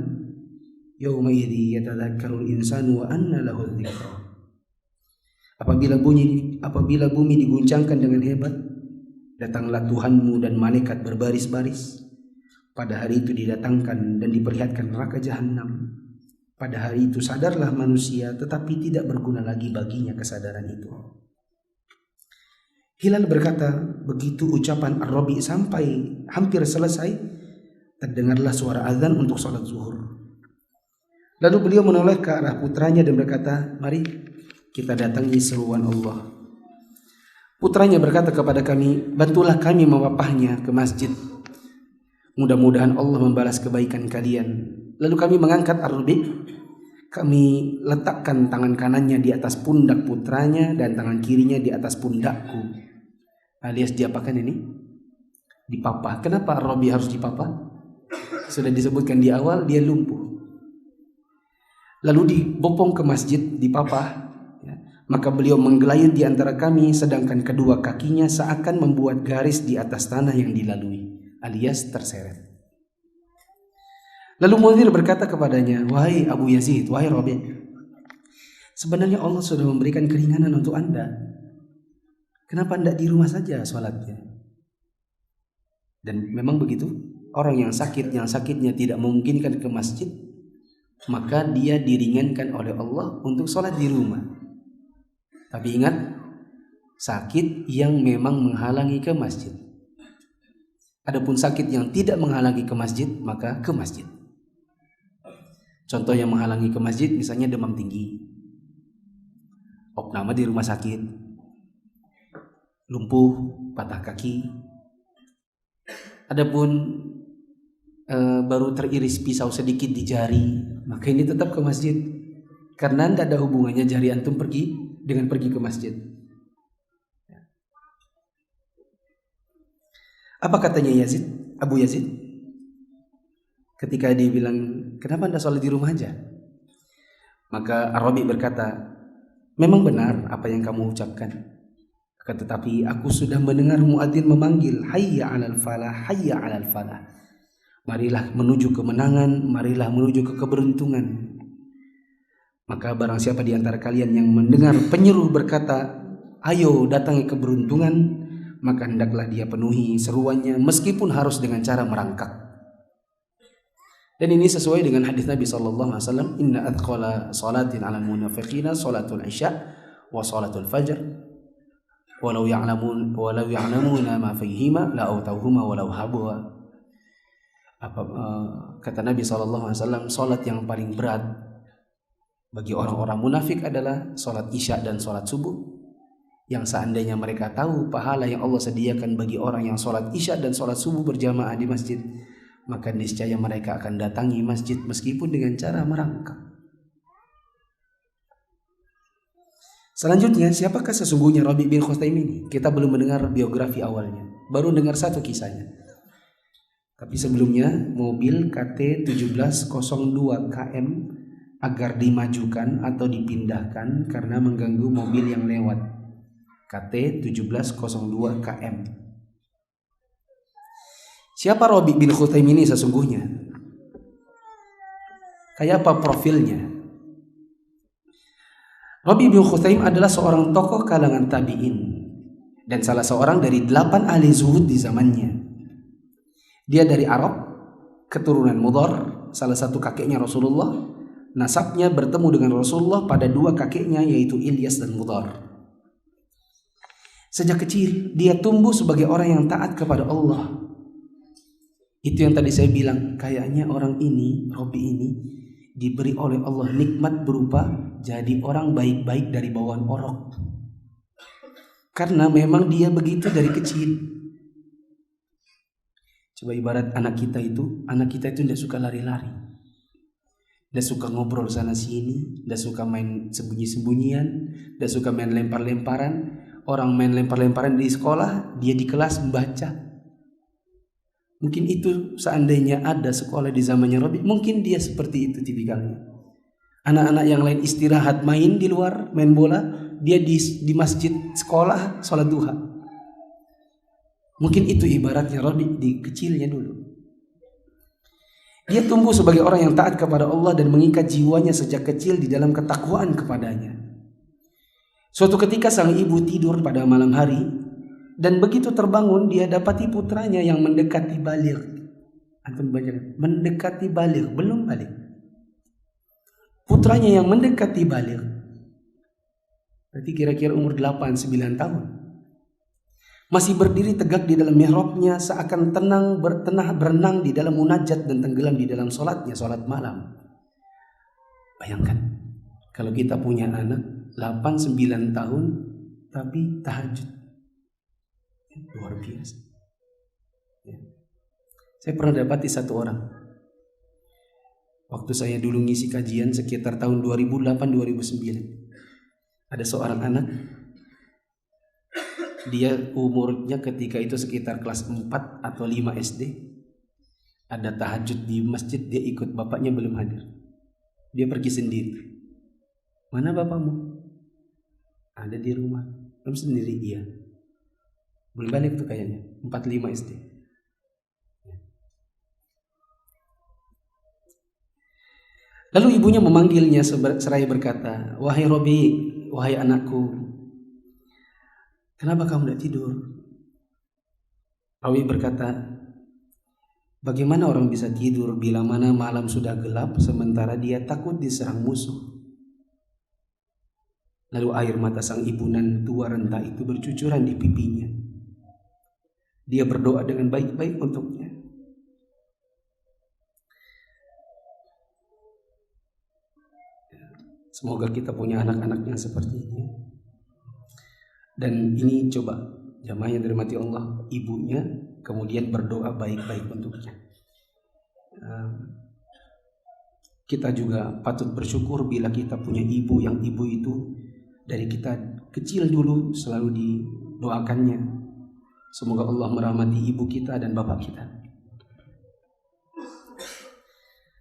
yawma idzi yatadhakkarul insanu wa anna lahu dzikra. Apabila bumi diguncangkan dengan hebat, datanglah Tuhanmu dan malaikat berbaris-baris. Pada hari itu didatangkan dan diperlihatkan neraka jahanam. Pada hari itu sadarlah manusia, tetapi tidak berguna lagi baginya kesadaran itu. Hilal berkata, begitu ucapan Ar-Rabi sampai hampir selesai, terdengarlah suara azan untuk sholat zuhur. Lalu beliau menoleh ke arah putranya dan berkata, mari kita datangi seruan Allah. Putranya berkata kepada kami, bantulah kami membapahnya ke masjid. Mudah-mudahan Allah membalas kebaikan kalian. Lalu kami mengangkat Ar-Rabi. Kami letakkan tangan kanannya di atas pundak putranya dan tangan kirinya di atas pundakku. Alias diapakan ini? Dipapah. Kenapa Ar-Rabi harus dipapah? Sudah disebutkan di awal, dia lumpuh. Lalu dibopong ke masjid, dipapah. Maka beliau menggelayut di antara kami, sedangkan kedua kakinya seakan membuat garis di atas tanah yang dilalui, alias terseret. Lalu Munzir berkata kepadanya, wahai Abu Yazid, wahai Rabi', sebenarnya Allah sudah memberikan keringanan untuk Anda. Kenapa Anda di rumah saja sholatnya? Dan memang begitu, orang yang sakitnya tidak memungkinkan ke masjid, maka dia diringankan oleh Allah untuk sholat di rumah. Tapi ingat, sakit yang memang menghalangi ke masjid. Adapun sakit yang tidak menghalangi ke masjid, maka ke masjid. Contoh yang menghalangi ke masjid, misalnya demam tinggi, opname di rumah sakit, lumpuh, patah kaki. Adapun baru teriris pisau sedikit di jari, maka ini tetap ke masjid. Karena tidak ada hubungannya jari antum pergi ke masjid. Apa katanya Abu Yazid? Ketika dia bilang, kenapa Anda sholat di rumah aja? Maka Ar-Rabi berkata, memang benar apa yang kamu ucapkan. Tetapi aku sudah mendengar muadzin memanggil, hayya 'alal falah, hayya 'alal falah. Marilah menuju kemenangan, marilah menuju ke keberuntungan. Maka barang siapa di antara kalian yang mendengar penyeru berkata, ayo datangi keberuntungan, maka hendaklah dia penuhi seruannya meskipun harus dengan cara merangkak. Dan ini sesuai dengan hadis Nabi SAW, inna adqala salatin ala munafiqina salatul isya wa salatul fajr walau ya'lamuna ma fihima la autauhuma walau habwa. Kata Nabi SAW, salat yang paling berat bagi orang-orang munafik adalah salat isya dan salat subuh, yang seandainya mereka tahu pahala yang Allah sediakan bagi orang yang salat isya dan salat subuh berjamaah di masjid, maka niscaya mereka akan datangi masjid meskipun dengan cara merangkak. Selanjutnya, siapakah sesungguhnya Rabi bin Khutaim ini? Kita belum mendengar biografi awalnya, baru dengar satu kisahnya. Tapi sebelumnya, mobil KT 1702 KM agar dimajukan atau dipindahkan karena mengganggu mobil yang lewat. KT 1702 KM. Siapa Rabi bin Khutaim ini sesungguhnya? Kayak apa profilnya? Rabi bin Khutaim adalah seorang tokoh kalangan tabi'in dan salah seorang dari 8 ahli zuhud di zamannya. Dia dari Arab, keturunan Mudhar, salah satu kakeknya Rasulullah. Nasabnya bertemu dengan Rasulullah pada 2 kakeknya, yaitu Ilyas dan Mudhar. Sejak kecil dia tumbuh sebagai orang yang taat kepada Allah. Itu yang tadi saya bilang, kayaknya orang ini, Rabi ini, diberi oleh Allah nikmat berupa jadi orang baik-baik dari bawaan orok. Karena memang dia begitu dari kecil. Coba ibarat anak kita itu tidak suka lari-lari, tidak suka ngobrol sana sini, tidak suka main sembunyi-sembunyian, tidak suka main lempar-lemparan. Orang main lempar-lemparan di sekolah, dia di kelas membaca. Mungkin itu seandainya ada sekolah di zamannya Rabi, mungkin dia seperti itu tipikalnya. Anak-anak yang lain istirahat main di luar, main bola, dia di masjid sekolah sholat duha. Mungkin itu ibaratnya Rabi di kecilnya dulu. Dia tumbuh sebagai orang yang taat kepada Allah dan mengikat jiwanya sejak kecil di dalam ketakwaan kepadanya. Suatu ketika sang ibu tidur pada malam hari, dan begitu terbangun dia dapati putranya yang mendekati baligh. Antum baca, mendekati baligh, belum balik. Putranya yang mendekati baligh. Berarti kira-kira umur 8-9 tahun. Masih berdiri tegak di dalam mihrabnya seakan berenang di dalam munajat dan tenggelam di dalam sholatnya, sholat malam. Bayangkan kalau kita punya anak 8-9 tahun tapi tahajud. Luar biasa. Saya pernah dapati satu orang. Waktu saya dulu ngisi kajian sekitar tahun 2008-2009. Ada seorang anak. Dia umurnya ketika itu sekitar kelas 4 atau 5 SD. Ada tahajud di masjid, dia ikut, bapaknya belum hadir. Dia pergi sendiri. Mana bapakmu? Ada di rumah. Kamu sendiri? Iya. Belum balik tuh kayaknya, 4-5 SD. Lalu ibunya memanggilnya seraya berkata, "Wahai Rabi, wahai anakku, kenapa kamu tidak tidur?" Rabi berkata, "Bagaimana orang bisa tidur bila mana malam sudah gelap sementara dia takut diserang musuh?" Lalu air mata sang ibu nan tua renta itu bercucuran di pipinya. Dia berdoa dengan baik-baik untuknya. Semoga kita punya anak-anak yang seperti ini. Dan ini coba jamaah yang dirahmati Allah, ibunya kemudian berdoa baik-baik untuknya. Kita juga patut bersyukur bila kita punya ibu yang ibu itu dari kita kecil dulu selalu didoakannya. Semoga Allah merahmati ibu kita dan bapak kita.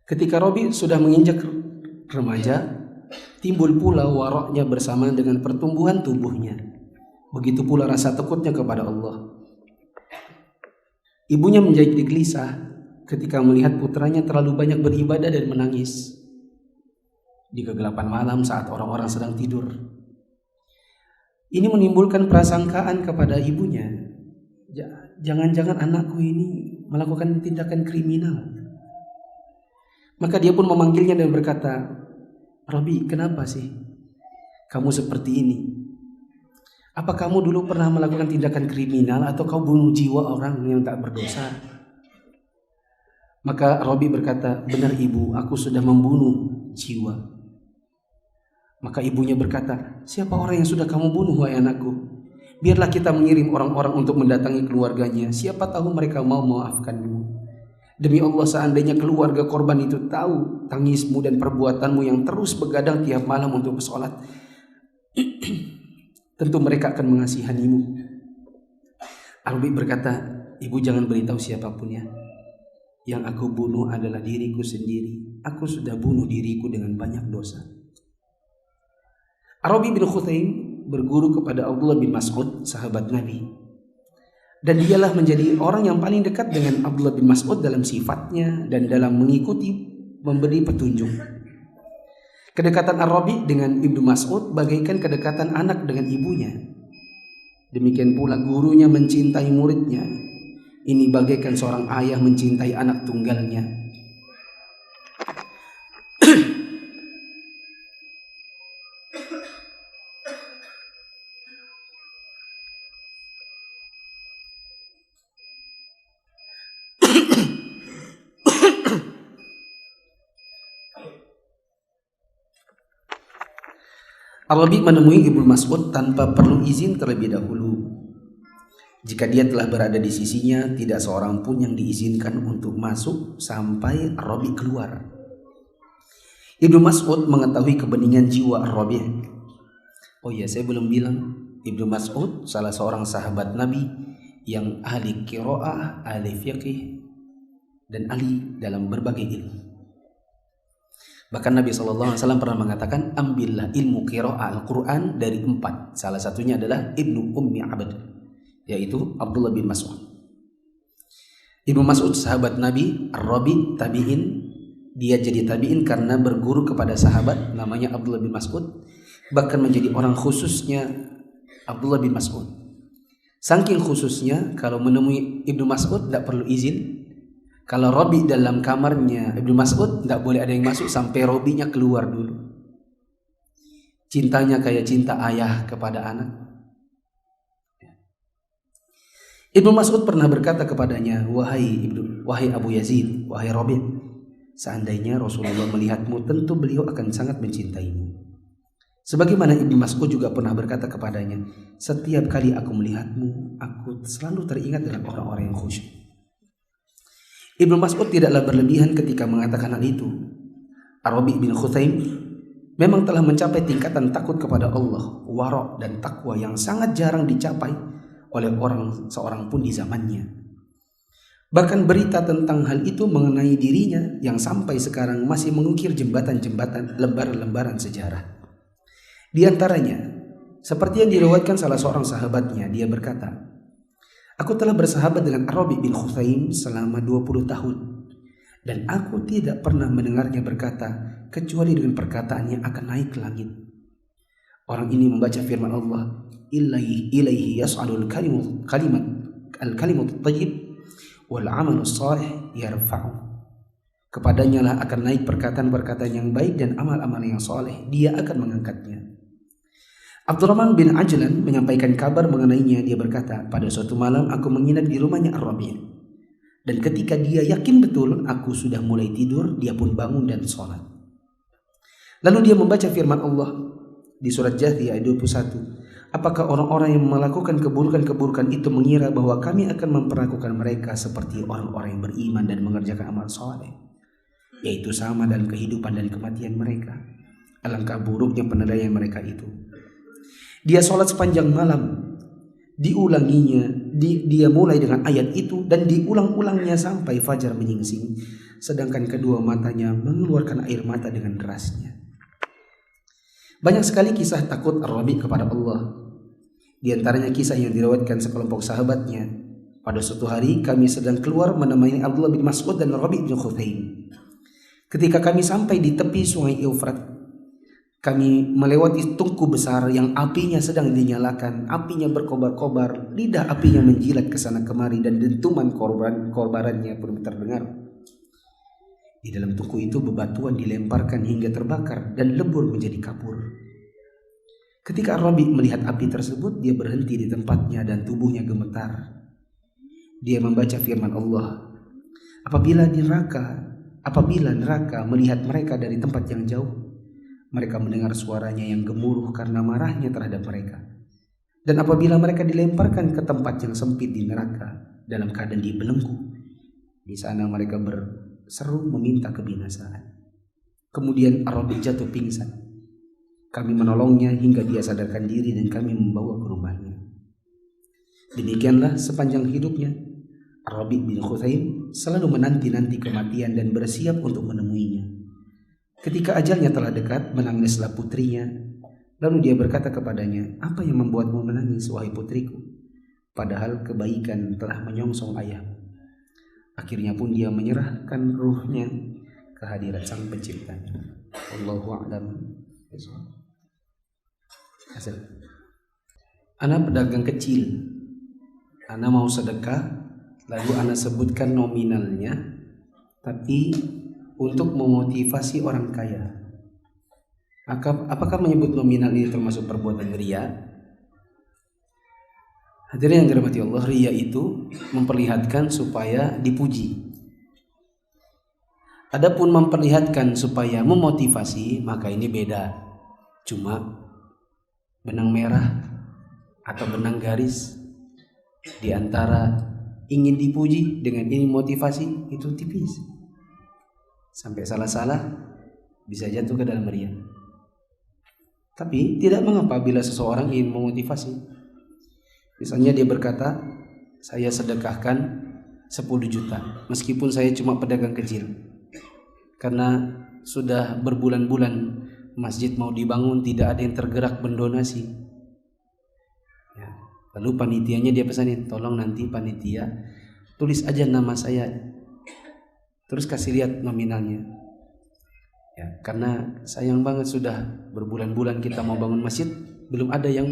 Ketika Rabi sudah menginjak remaja, timbul pula waroknya bersamaan dengan pertumbuhan tubuhnya. Begitu pula rasa takutnya kepada Allah. Ibunya menjadi gelisah ketika melihat putranya terlalu banyak beribadah dan menangis di kegelapan malam saat orang-orang sedang tidur. Ini menimbulkan prasangkaan kepada ibunya. Jangan-jangan anakku ini melakukan tindakan kriminal. Maka dia pun memanggilnya dan berkata, "Rabi, kenapa sih kamu seperti ini? Apa kamu dulu pernah melakukan tindakan kriminal atau kau bunuh jiwa orang yang tak berdosa?" Maka Rabi berkata, "Benar ibu, aku sudah membunuh jiwa." Maka ibunya berkata, "Siapa orang yang sudah kamu bunuh, wahai anakku? Biarlah kita mengirim orang-orang untuk mendatangi keluarganya. Siapa tahu mereka mau memaafkanmu. Demi Allah, seandainya keluarga korban itu tahu tangismu dan perbuatanmu yang terus begadang tiap malam untuk bersolat, tentu mereka akan mengasihanimu. Ar-Rabi berkata, ibu jangan beritahu siapapun ya. Yang aku bunuh adalah diriku sendiri. Aku sudah bunuh diriku dengan banyak dosa. Ar-Rabi bin Khuthaim berguru kepada Abdullah bin Mas'ud, sahabat Nabi. Dan dialah menjadi orang yang paling dekat dengan Abdullah bin Mas'ud dalam sifatnya dan dalam mengikuti, memberi petunjuk. Kedekatan Ar-Rabi dengan Ibnu Mas'ud bagaikan kedekatan anak dengan ibunya. Demikian pula gurunya mencintai muridnya. Ini bagaikan seorang ayah mencintai anak tunggalnya. Ar-Rabi menemui Ibnu Mas'ud tanpa perlu izin terlebih dahulu. Jika dia telah berada di sisinya, tidak seorang pun yang diizinkan untuk masuk sampai Ar-Rabi keluar. Ibnu Mas'ud mengetahui kebeningan jiwa Ar-Rabi. Oh iya, saya belum bilang, Ibnu Mas'ud salah seorang sahabat Nabi yang ahli qiraah, ahli fiqih, dan ahli dalam berbagai ilmu. Bahkan Nabi SAW pernah mengatakan, ambillah ilmu qiraah Al-Quran dari 4. Salah satunya adalah Ibnu Ummi Abd, yaitu Abdullah bin Mas'ud. Ibnu Mas'ud sahabat Nabi, Ar-Rabi tabi'in. Dia jadi tabi'in karena berguru kepada sahabat namanya Abdullah bin Mas'ud. Bahkan menjadi orang khususnya Abdullah bin Mas'ud. Saking khususnya, kalau menemui Ibnu Mas'ud tidak perlu izin. Kalau Rabi dalam kamarnya Ibnu Mas'ud, tidak boleh ada yang masuk sampai Rabinya keluar dulu. Cintanya kayak cinta ayah kepada anak. Ibnu Mas'ud pernah berkata kepadanya, wahai Abu Yazid, wahai Rabi', seandainya Rasulullah melihatmu, tentu beliau akan sangat mencintaimu. Sebagaimana Ibnu Mas'ud juga pernah berkata kepadanya, setiap kali aku melihatmu, aku selalu teringat dengan orang-orang yang khusyuk. Ibnu Mas'ud tidaklah berlebihan ketika mengatakan hal itu. Ar-Rabi bin Khuthaim memang telah mencapai tingkatan takut kepada Allah, wara' dan takwa yang sangat jarang dicapai oleh seorang pun di zamannya. Bahkan berita tentang hal itu mengenai dirinya yang sampai sekarang masih mengukir jembatan-jembatan, lembaran-lembaran sejarah. Di antaranya, seperti yang diriwayatkan salah seorang sahabatnya, dia berkata, aku telah bersahabat dengan Ar-Rabi bin Khuthaim selama 20 tahun. Dan aku tidak pernah mendengarnya berkata, kecuali dengan perkataannya akan naik ke langit. Orang ini membaca firman Allah, ilaihi yas'alul kalimut tayyib wal amalus salih yarfa'u. Kepadanya lah akan naik perkataan-perkataan yang baik dan amal-amal yang soleh. Dia akan mengangkatnya. Abdurrahman bin Ajlan menyampaikan kabar mengenainya. Dia berkata, pada suatu malam aku menginap di rumahnya Ar-Rabi'. Dan ketika dia yakin betul aku sudah mulai tidur, dia pun bangun dan sholat. Lalu dia membaca firman Allah di surat Jathiyah ayat 21. Apakah orang-orang yang melakukan keburukan-keburukan itu mengira bahwa kami akan memperlakukan mereka seperti orang-orang yang beriman dan mengerjakan amal soleh, yaitu sama dalam kehidupan dan kematian mereka. Alangkah buruknya penilaian mereka itu. Dia sholat sepanjang malam, diulanginya, dia mulai dengan ayat itu dan diulang-ulangnya sampai fajar menyingsing, sedangkan kedua matanya mengeluarkan air mata dengan derasnya. Banyak sekali kisah takut Ar-Rabi kepada Allah. Di antaranya kisah yang diriwayatkan sekelompok sahabatnya. Pada suatu hari kami sedang keluar menemani Abdullah bin Mas'ud dan Ar-Rabi bin Khuthaim. Ketika kami sampai di tepi sungai Eufrat, kami melewati tungku besar yang apinya sedang dinyalakan. Apinya berkobar-kobar, lidah apinya menjilat ke sana kemari dan dentuman korbarannya pun terdengar. Di dalam tungku itu bebatuan dilemparkan hingga terbakar dan lebur menjadi kapur. Ketika Ar-Rabi melihat api tersebut, dia berhenti di tempatnya dan tubuhnya gemetar. Dia membaca firman Allah, apabila neraka melihat mereka dari tempat yang jauh, mereka mendengar suaranya yang gemuruh karena marahnya terhadap mereka. Dan apabila mereka dilemparkan ke tempat yang sempit di neraka dalam keadaan dibelenggu, di sana mereka berseru meminta kebinasaan. Kemudian Ar-Rabi jatuh pingsan. Kami menolongnya hingga dia sadarkan diri dan kami membawa ke rumahnya. Demikianlah sepanjang hidupnya Rabi' bin Khuthaim selalu menanti-nanti kematian dan bersiap untuk menemuinya. Ketika ajalnya telah dekat, menangislah putrinya. Lalu dia berkata kepadanya, "Apa yang membuatmu menangis, wahai putriku? Padahal kebaikan telah menyongsong ayahmu." Akhirnya pun dia menyerahkan ruhnya ke hadirat Sang Pencipta. Wallahu a'lam. Ana pedagang kecil. Ana mau sedekah, lalu ana sebutkan nominalnya, tapi untuk memotivasi orang kaya. Apakah menyebut nominal ini termasuk perbuatan riya? Hadirin yang dirahmati Allah, riya itu memperlihatkan supaya dipuji. Adapun memperlihatkan supaya memotivasi, maka ini beda. Cuma benang merah atau benang garis di antara ingin dipuji dengan ingin motivasi itu tipis. Sampai salah-salah bisa jatuh ke dalam riya. Tapi tidak mengapa bila seseorang ingin memotivasi. Misalnya dia berkata, "Saya sedekahkan 10 juta meskipun saya cuma pedagang kecil. Karena sudah berbulan-bulan masjid mau dibangun, tidak ada yang tergerak mendonasi." Ya. Lalu panitianya dia pesanin, "Tolong nanti panitia tulis aja nama saya, terus kasih lihat nominalnya." Ya, karena sayang banget sudah berbulan-bulan kita mau bangun masjid, belum ada yang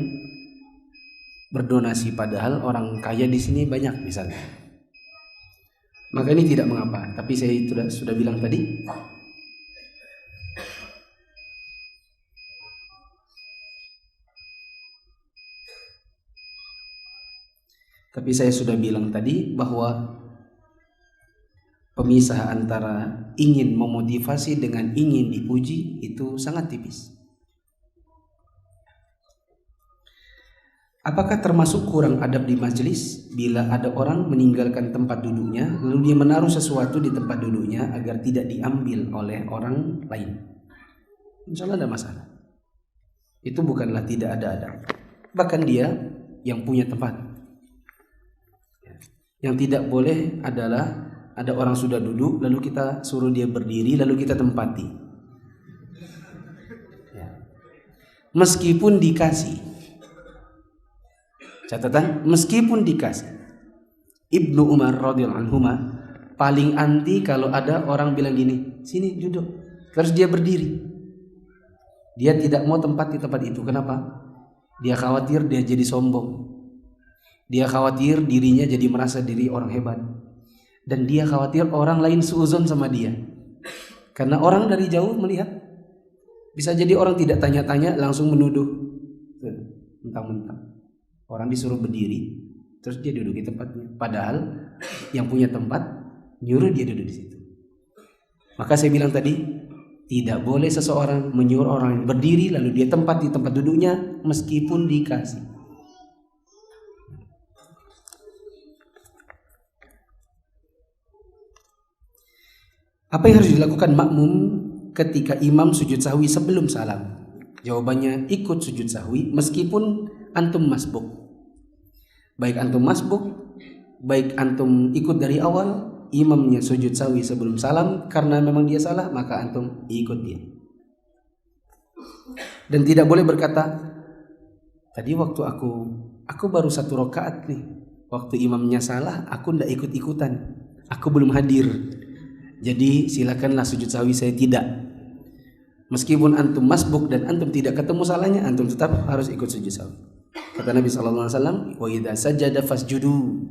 berdonasi, padahal orang kaya di sini banyak misalnya. Maka ini tidak mengapa, tapi saya sudah bilang tadi, bahwa pemisah antara ingin memotivasi dengan ingin dipuji itu sangat tipis. Apakah termasuk kurang adab di majelis bila ada orang meninggalkan tempat duduknya lalu dia menaruh sesuatu di tempat duduknya agar tidak diambil oleh orang lain? Insya Allah ada masalah. Itu bukanlah tidak ada adab. Bahkan dia yang punya tempat. Yang tidak boleh adalah ada orang sudah duduk lalu kita suruh dia berdiri lalu kita tempati. Ya. Meskipun dikasih. Catatan, meskipun dikasih. Ibnu Umar radhiyallahu anhu paling anti kalau ada orang bilang gini, "Sini duduk." Terus dia berdiri. Dia tidak mau tempat di tempat itu. Kenapa? Dia khawatir dia jadi sombong. Dia khawatir dirinya jadi merasa diri orang hebat. Dan dia khawatir orang lain suuzon sama dia. Karena orang dari jauh melihat, bisa jadi orang tidak tanya-tanya langsung menuduh. Mentang-mentang orang disuruh berdiri, terus dia duduk di tempatnya. Padahal yang punya tempat nyuruh dia duduk di situ. Maka saya bilang tadi, tidak boleh seseorang menyuruh orang berdiri lalu dia tempat di tempat duduknya meskipun dikasih. Apa yang harus dilakukan makmum ketika imam sujud sahwi sebelum salam? Jawabannya, ikut sujud sahwi meskipun antum masbuk. Baik antum masbuk, baik antum ikut dari awal, imamnya sujud sahwi sebelum salam karena memang dia salah, maka antum ikut dia. Dan tidak boleh berkata, "Tadi waktu aku baru 1 rakaat nih, waktu imamnya salah, aku ndak ikut-ikutan, aku belum hadir. Jadi silakanlah sujud sahwi saya tidak." Meskipun antum masbuk dan antum tidak ketemu salahnya, antum tetap harus ikut sujud sahwi. Kata Nabi SAW, "Wa idza sajada fasjudu."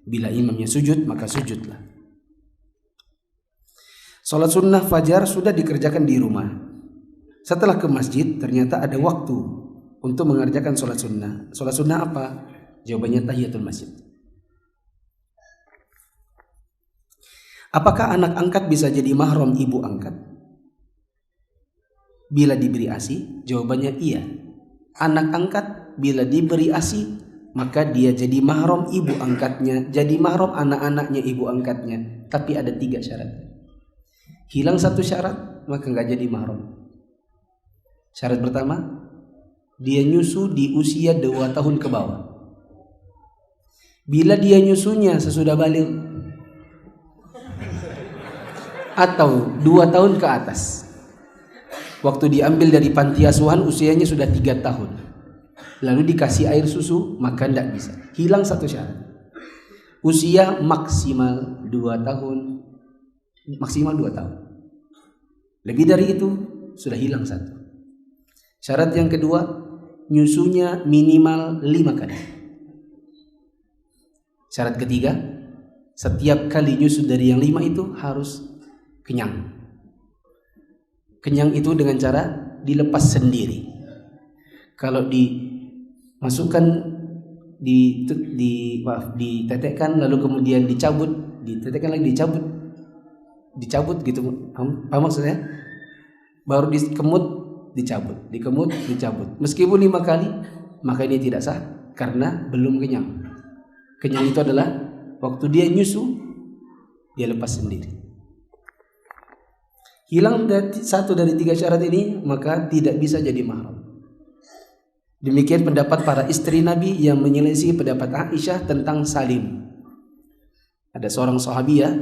Bila imamnya sujud, maka sujudlah. Salat sunnah fajar sudah dikerjakan di rumah. Setelah ke masjid, ternyata ada waktu untuk mengerjakan salat sunnah. Salat sunnah apa? Jawabannya tahiyatul masjid. Apakah anak angkat bisa jadi mahram ibu angkat bila diberi ASI? Jawabannya iya. Anak angkat bila diberi ASI maka dia jadi mahram ibu angkatnya, jadi mahram anak-anaknya ibu angkatnya. Tapi ada 3 syarat. Hilang 1 syarat maka nggak jadi mahram. Syarat pertama, dia nyusu di usia 2 tahun ke bawah. Bila dia nyusunya sesudah balik atau 2 tahun ke atas, waktu diambil dari panti asuhan usianya sudah 3 tahun, lalu dikasih air susu, maka tidak bisa. Hilang satu syarat. Usia maksimal 2 tahun. Maksimal 2 tahun. Lebih dari itu sudah hilang satu. Syarat yang kedua, nyusunya minimal 5 kali. Syarat ketiga, setiap kali nyusu dari yang 5 itu harus kenyang. Kenyang itu dengan cara dilepas sendiri. Kalau dimasukkan ditetekkan lalu kemudian dicabut, ditetekkan lagi dicabut gitu. Apa maksudnya? Baru dikemut, dikemut, dicabut. Meskipun 5 kali, maka ini tidak sah karena belum kenyang. Kenyang itu adalah waktu dia nyusu, dia lepas sendiri. Hilang satu dari 3 syarat ini, maka tidak bisa jadi mahram. Demikian pendapat para istri Nabi yang menyelisih pendapat Aisyah tentang salim. Ada seorang sahabiah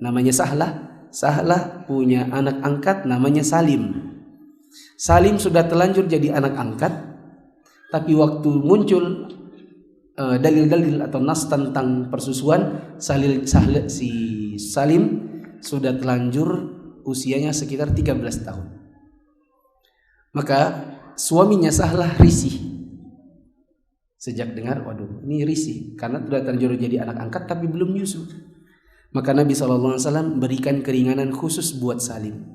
namanya Sahlah. Sahlah punya anak angkat namanya Salim. Salim sudah telanjur jadi anak angkat, tapi waktu muncul dalil-dalil atau nas tentang persusuan, si Salim sudah telanjur usianya sekitar 13 tahun. Maka suaminya Sahlah risih. Sejak dengar, waduh, ini risih karena sudah terlanjur jadi anak angkat tapi belum nyusu. Maka Nabi SAW berikan keringanan khusus buat Salim.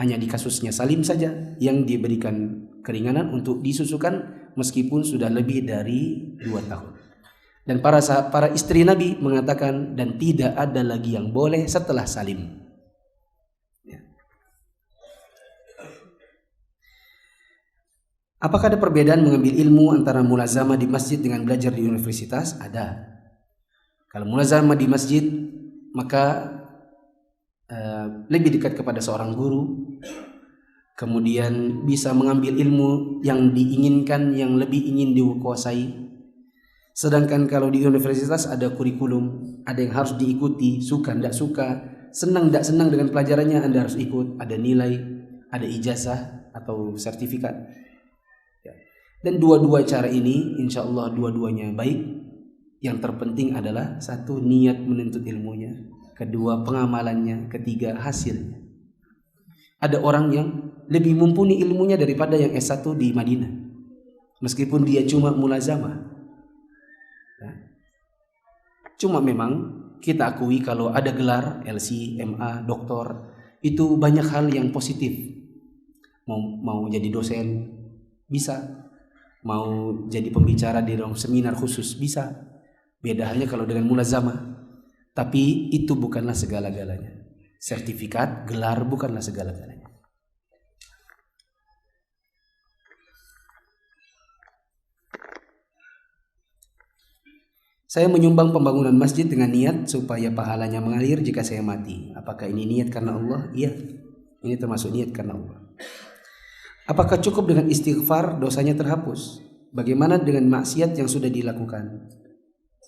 Hanya di kasusnya Salim saja yang diberikan keringanan untuk disusukan meskipun sudah lebih dari 2 tahun. Dan para istri Nabi mengatakan, dan tidak ada lagi yang boleh setelah Salim. Apakah ada perbedaan mengambil ilmu antara mulazamah di masjid dengan belajar di universitas? Ada. Kalau mulazamah di masjid, maka lebih dekat kepada seorang guru, kemudian bisa mengambil ilmu yang diinginkan, yang lebih ingin dikuasai. Sedangkan kalau di universitas ada kurikulum, ada yang harus diikuti, suka tidak suka, senang tidak senang dengan pelajarannya, Anda harus ikut, ada nilai, ada ijazah atau sertifikat. Dan dua-dua cara ini insya Allah dua-duanya baik. Yang terpenting adalah satu, niat menuntut ilmunya, kedua pengamalannya, ketiga hasilnya. Ada orang yang lebih mumpuni ilmunya daripada yang S1 di Madinah, meskipun dia cuma mulazamah. Cuma memang kita akui kalau ada gelar LC, MA, doktor, itu banyak hal yang positif. Mau jadi dosen bisa, mau jadi pembicara di dalam seminar khusus bisa. Beda halnya kalau dengan mulazamah. Tapi itu bukanlah segala-galanya. Sertifikat, gelar bukanlah segala-galanya. Saya menyumbang pembangunan masjid dengan niat supaya pahalanya mengalir jika saya mati. Apakah ini niat karena Allah? Iya, ini termasuk niat karena Allah. Apakah cukup dengan istighfar dosanya terhapus? Bagaimana dengan maksiat yang sudah dilakukan?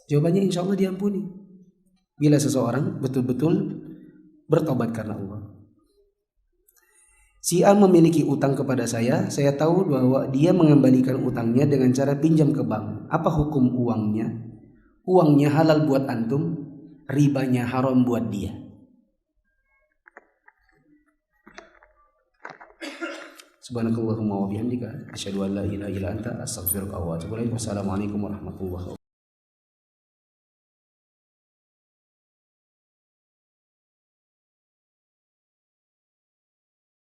Jawabannya insya Allah diampuni bila seseorang betul-betul bertobat karena Allah. Si A memiliki utang kepada saya tahu bahwa dia mengembalikan utangnya dengan cara pinjam ke bank. Apa hukum uangnya? Uangnya halal buat antum, ribanya haram buat dia. Subhanakallahumma wa bihamdika asyhadu an la ilaha illa anta astaghfiruka wa atubu ilaik. Wassalamualaikum warahmatullahi wabarakatuh.